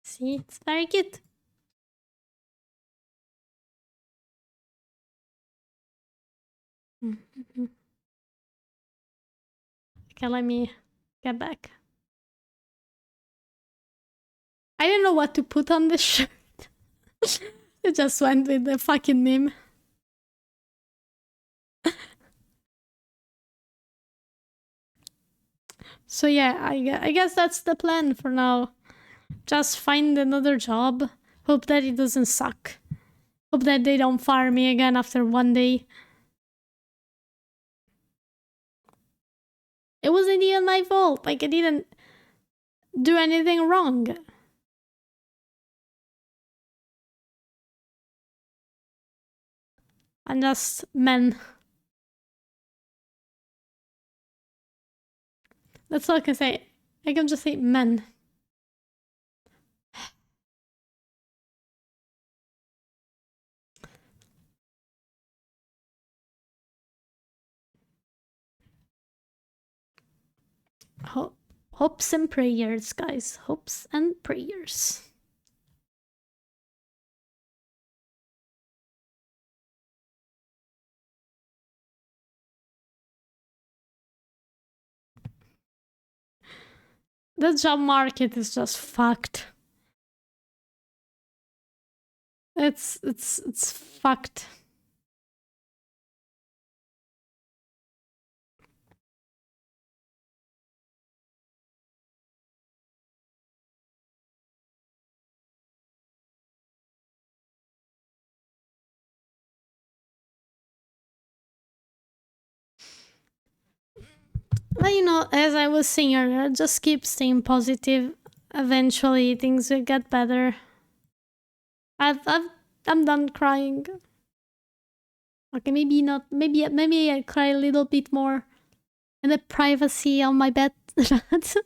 See, it's very cute. Okay, let me get back. I didn't know what to put on this shirt. I just went with the fucking meme. So yeah, I guess that's the plan for now. just find another job. Hope that it doesn't suck. Hope that they don't fire me again after one day. It wasn't even my fault. Like, I didn't do anything wrong. I'm just men. That's all I can say. I can just say men. Hopes and prayers, guys. Hopes and prayers. The job market is just fucked. It's fucked. But you know, as I was saying earlier, just keep staying positive. Eventually, things will get better. I'm done crying. Okay, maybe not. Maybe I cry a little bit more in the privacy of my bed. It's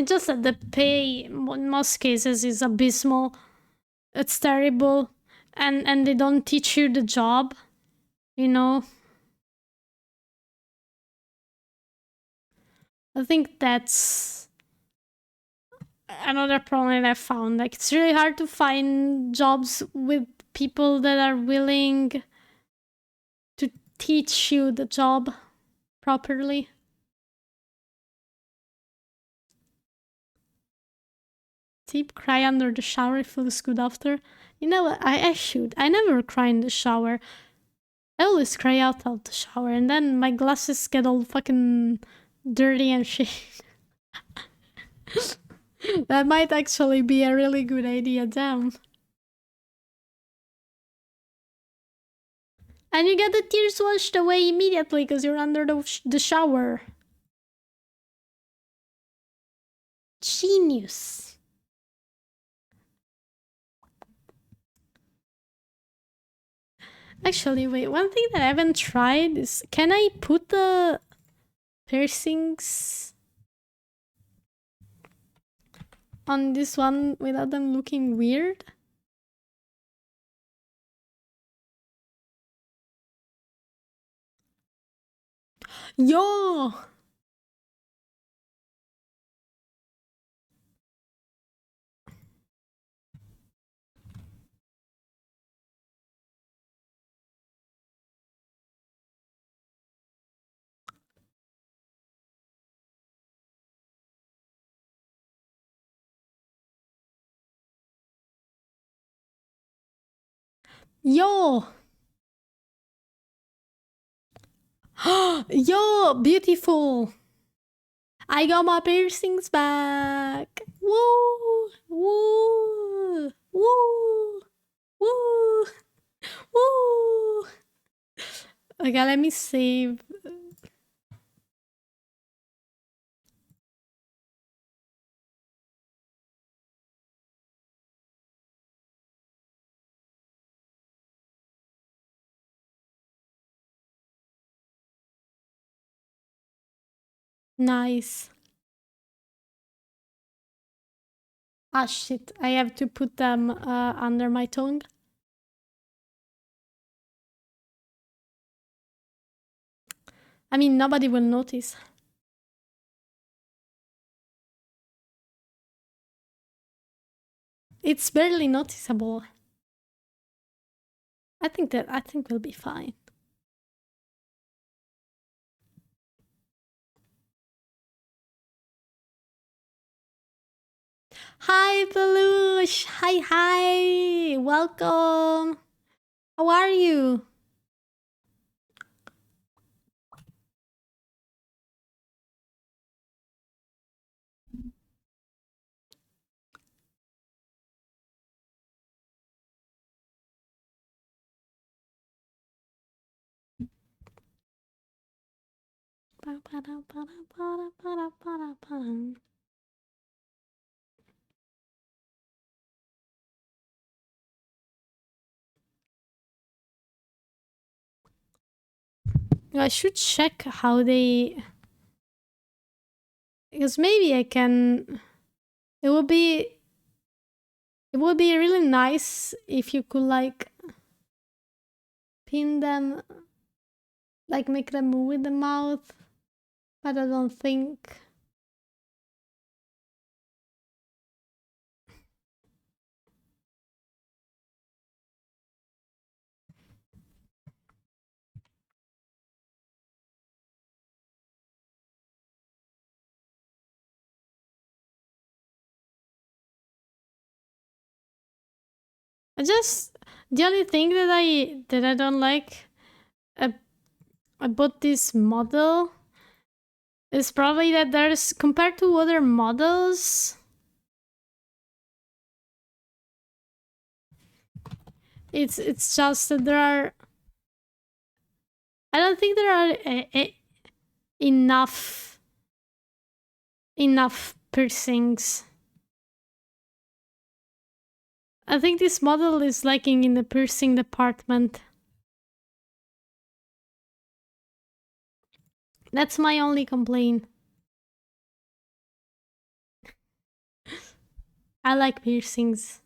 just that the pay in most cases is abysmal. It's terrible, and they don't teach you the job. You know. I think that's another problem I found. Like, it's really hard to find jobs with people that are willing to teach you the job properly. Deep cry under the shower, it feels good after. You know what? I should. I never cry in the shower. I always cry out of the shower, and then my glasses get all fucking dirty and shit. That might actually be a really good idea, damn. And you get the tears washed away immediately because you're under the shower. Genius. Actually, wait, one thing that I haven't tried is, can I put the piercings on this one without them looking weird? Yo! Yo! Yo! Beautiful! I got my piercings back! Woo! Woo! Woo! Woo! Woo! Okay, let me save. Nice. Ah, shit. I have to put them under my tongue. I mean, nobody will notice. It's barely noticeable. I think we'll be fine. Hi, Peluche! Hi! Welcome! How are you? I should check how they, because maybe I can. It would be really nice if you could like pin them, like make them move with the mouth, but I don't think. The only thing that I don't like about this model is probably that there's, compared to other models, it's just that there are, I don't think there are enough piercings. I think this model is lacking in the piercing department. That's my only complaint. I like piercings.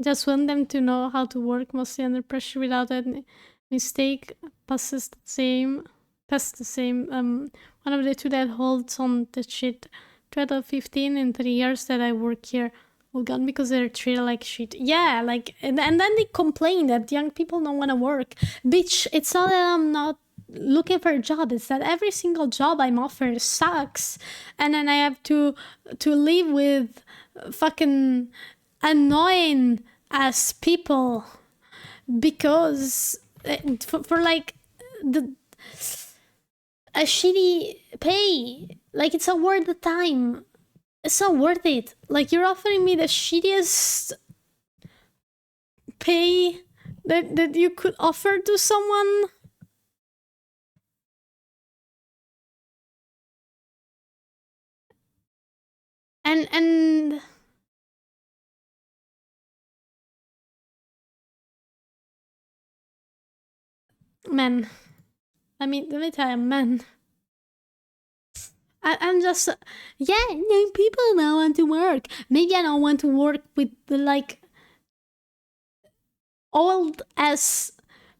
Just want them to know how to work mostly under pressure without any mistake. Passes the same. One of the two that holds on the shit. 12 of 15 in 3 years that I work here. Well, gone because they're treated like shit. Yeah, like, and then they complain that young people don't want to work. Bitch, it's not that I'm not looking for a job, it's that every single job I'm offered sucks, and then I have to live with fucking annoying as people because for like the a shitty pay, like it's a worth the time. It's not worth it. Like, you're offering me the shittiest pay that you could offer to someone. And man, let me tell you, man. I'm just, yeah, young people don't want to work. Maybe I don't want to work with the like old ass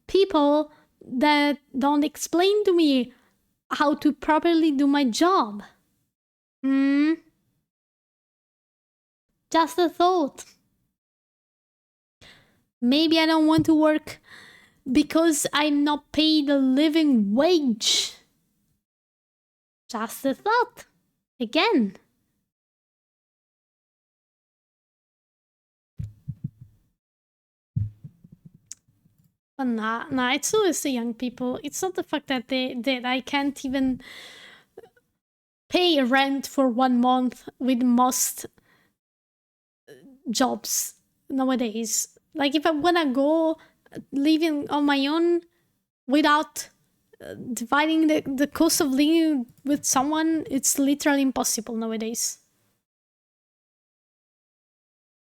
people that don't explain to me how to properly do my job. Hmm. Just a thought. Maybe I don't want to work because I'm not paid a living wage. Just a thought. Again. But nah, it's always the young people. It's not the fact that I can't even pay rent for 1 month with most jobs nowadays. Like, if I wanna go living on my own without dividing the cost of living with someone, it's literally impossible nowadays.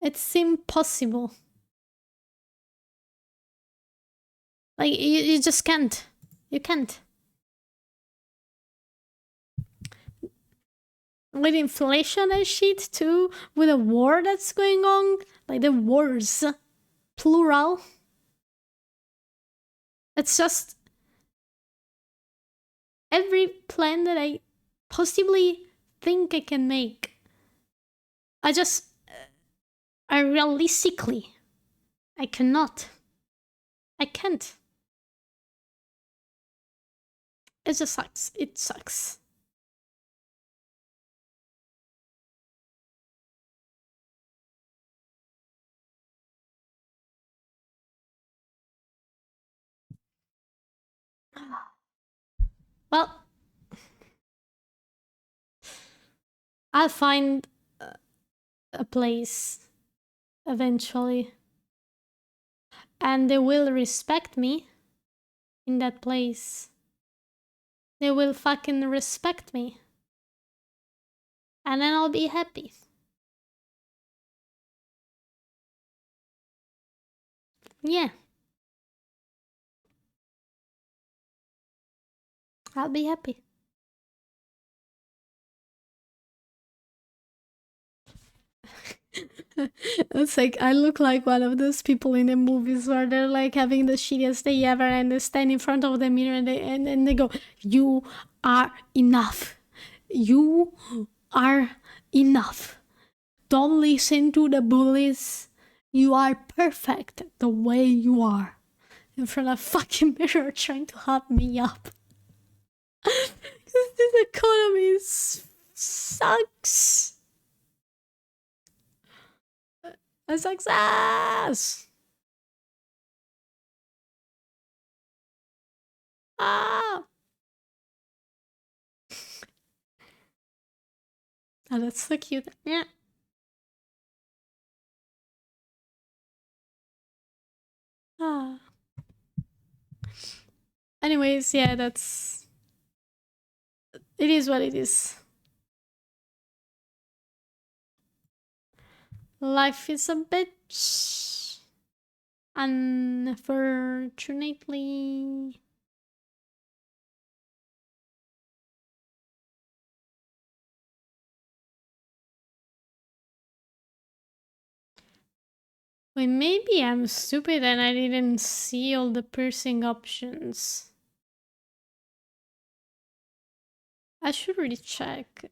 It's impossible. Like, you just can't. You can't. With inflation and shit too, with a war that's going on, like the wars, plural. It's just every plan that I possibly think I can make. I realistically, I cannot. I can't. It just sucks. It sucks. Well, I'll find a place eventually. And they will respect me in that place. They will fucking respect me. And then I'll be happy. Yeah. I'll be happy. It's like I look like one of those people in the movies where they're like having the shittiest day ever and they stand in front of the mirror and they go, "You are enough. You are enough. Don't listen to the bullies. You are perfect the way you are." In front of a fucking mirror trying to hot me up. This economy sucks. A success! Ah! Oh, that's so cute. Yeah. Ah. Anyways, yeah, that's... It is what it is. Life is a bitch. Unfortunately... Wait, maybe I'm stupid and I didn't see all the piercing options. I should really check.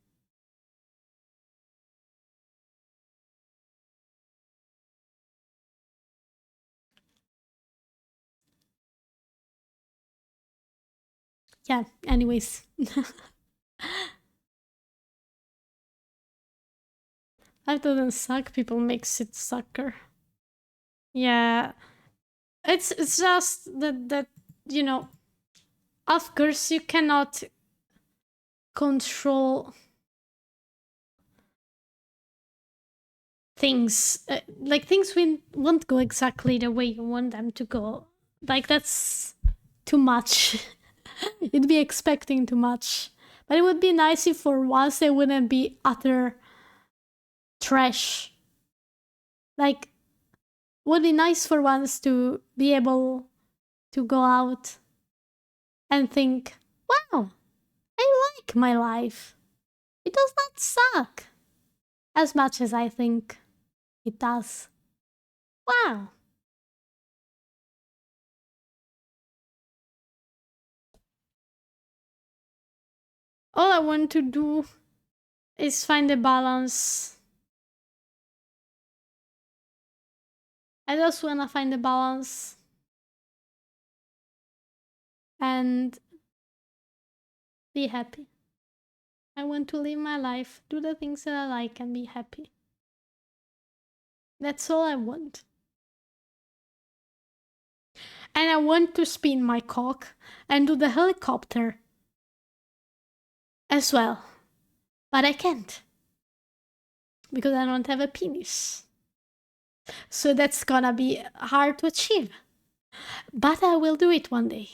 Yeah, anyways. Life doesn't suck, people makes it sucker. Yeah. It's just that you know, of course you cannot control things. Like things won't go exactly the way you want them to go. Like that's too much. You'd be expecting too much. But it would be nice if for once they wouldn't be utter trash. Like, would be nice for once to be able to go out and think, wow, I like my life. It does not suck as much as I think it does. Wow. All I want to do is find a balance. I just want to find a balance and be happy. I want to live my life, do the things that I like, and be happy. That's all I want. And I want to spin my cock and do the helicopter as well. But I can't. Because I don't have a penis. So that's gonna be hard to achieve. But I will do it one day.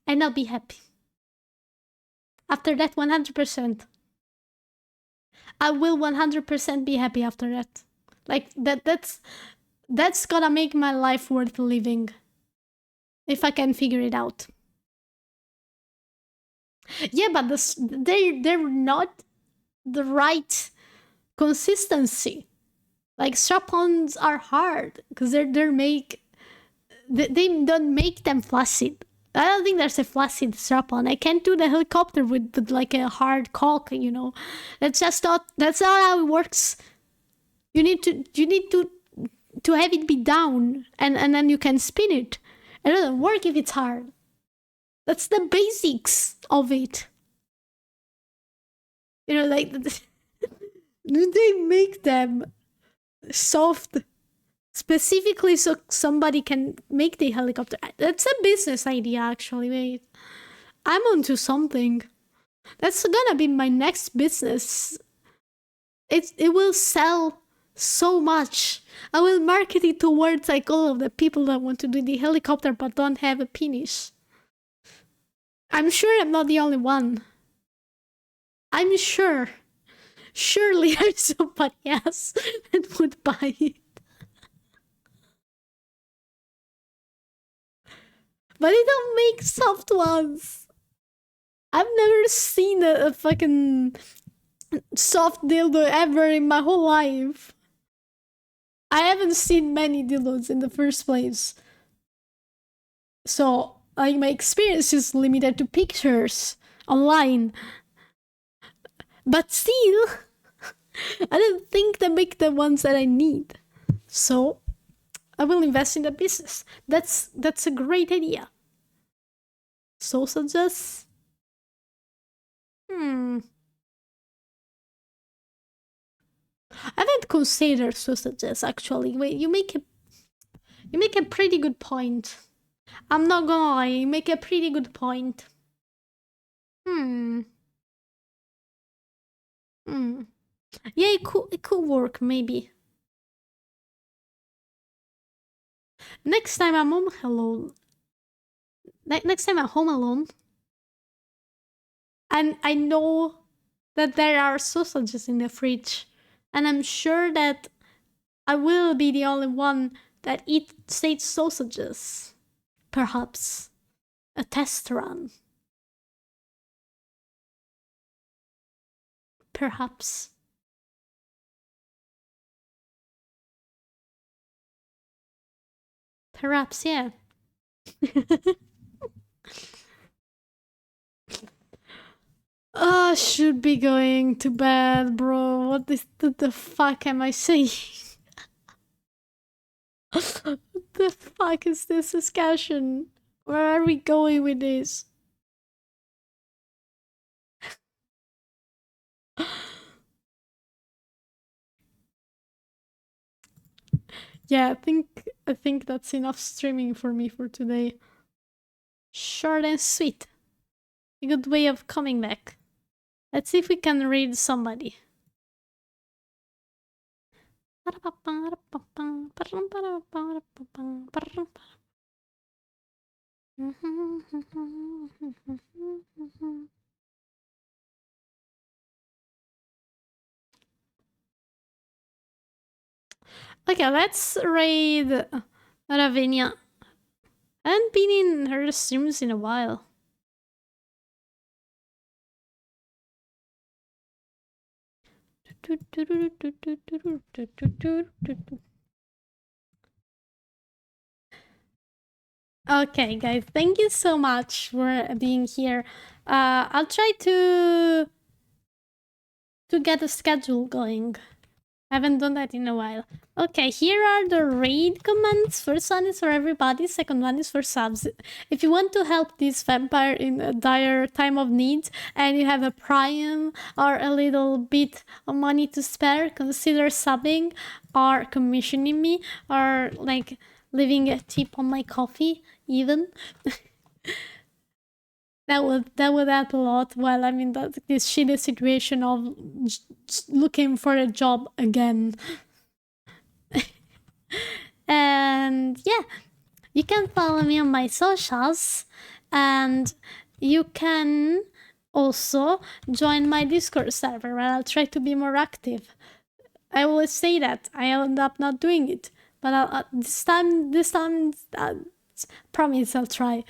And I'll be happy. After that, 100%. I will 100% be happy after that. Like, that's gonna make my life worth living. If I can figure it out. Yeah, but they're not the right consistency. Like strap-ons are hard because they don't make them flaccid. I don't think there's a flaccid strap-on. I can't do the helicopter with like a hard cock, you know. That's not how it works. You need to have it be down and then you can spin it. It doesn't work if it's hard. That's the basics of it. You know, like they make them soft specifically so somebody can make the helicopter. That's a business idea, actually. Wait, I'm onto something. That's gonna be my next business. It will sell so much. I will market it towards like all of the people that want to do the helicopter but don't have a penis. I'm sure I'm not the only one. I'm sure. Surely there's somebody else that would buy it. But they don't make soft ones. I've never seen a fucking soft dildo ever in my whole life. I haven't seen many dildos in the first place. So, like, my experience is limited to pictures online. But still, I don't think they make the ones that I need. So, I will invest in the business. That's a great idea. Sausages? I haven't considered sausages actually. Wait, you make a pretty good point. I'm not gonna lie, you make a pretty good point. Yeah, it could work maybe. Next time I'm home alone. Next time I'm home alone, and I know that there are sausages in the fridge, and I'm sure that I will be the only one that eats sausages. Perhaps a test run. Perhaps. Perhaps, yeah. I should be going to bed, bro. What the fuck am I saying? What the fuck is this discussion? Where are we going with this? Yeah, I think that's enough streaming for me for today. Short and sweet. A good way of coming back. Let's see if we can read somebody. Okay, let's raid Ravinia. I haven't been in her streams in a while. Okay, guys, thank you so much for being here. I'll try to get a schedule going. I haven't done that in a while. Okay, here are the raid commands. First one is for everybody, second one is for subs. If you want to help this vampire in a dire time of need and you have a prime or a little bit of money to spare, consider subbing or commissioning me or like leaving a tip on my coffee even. That would help a lot while I'm in this shitty situation of looking for a job again. And yeah, you can follow me on my socials, and you can also join my Discord server where I'll try to be more active. I always say that. I end up not doing it, but this time, promise I'll try.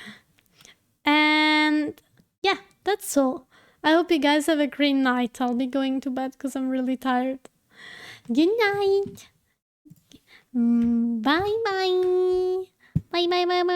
And yeah, that's all. I hope you guys have a great night. I'll be going to bed because I'm really tired. Good night. Bye bye. Bye bye bye bye.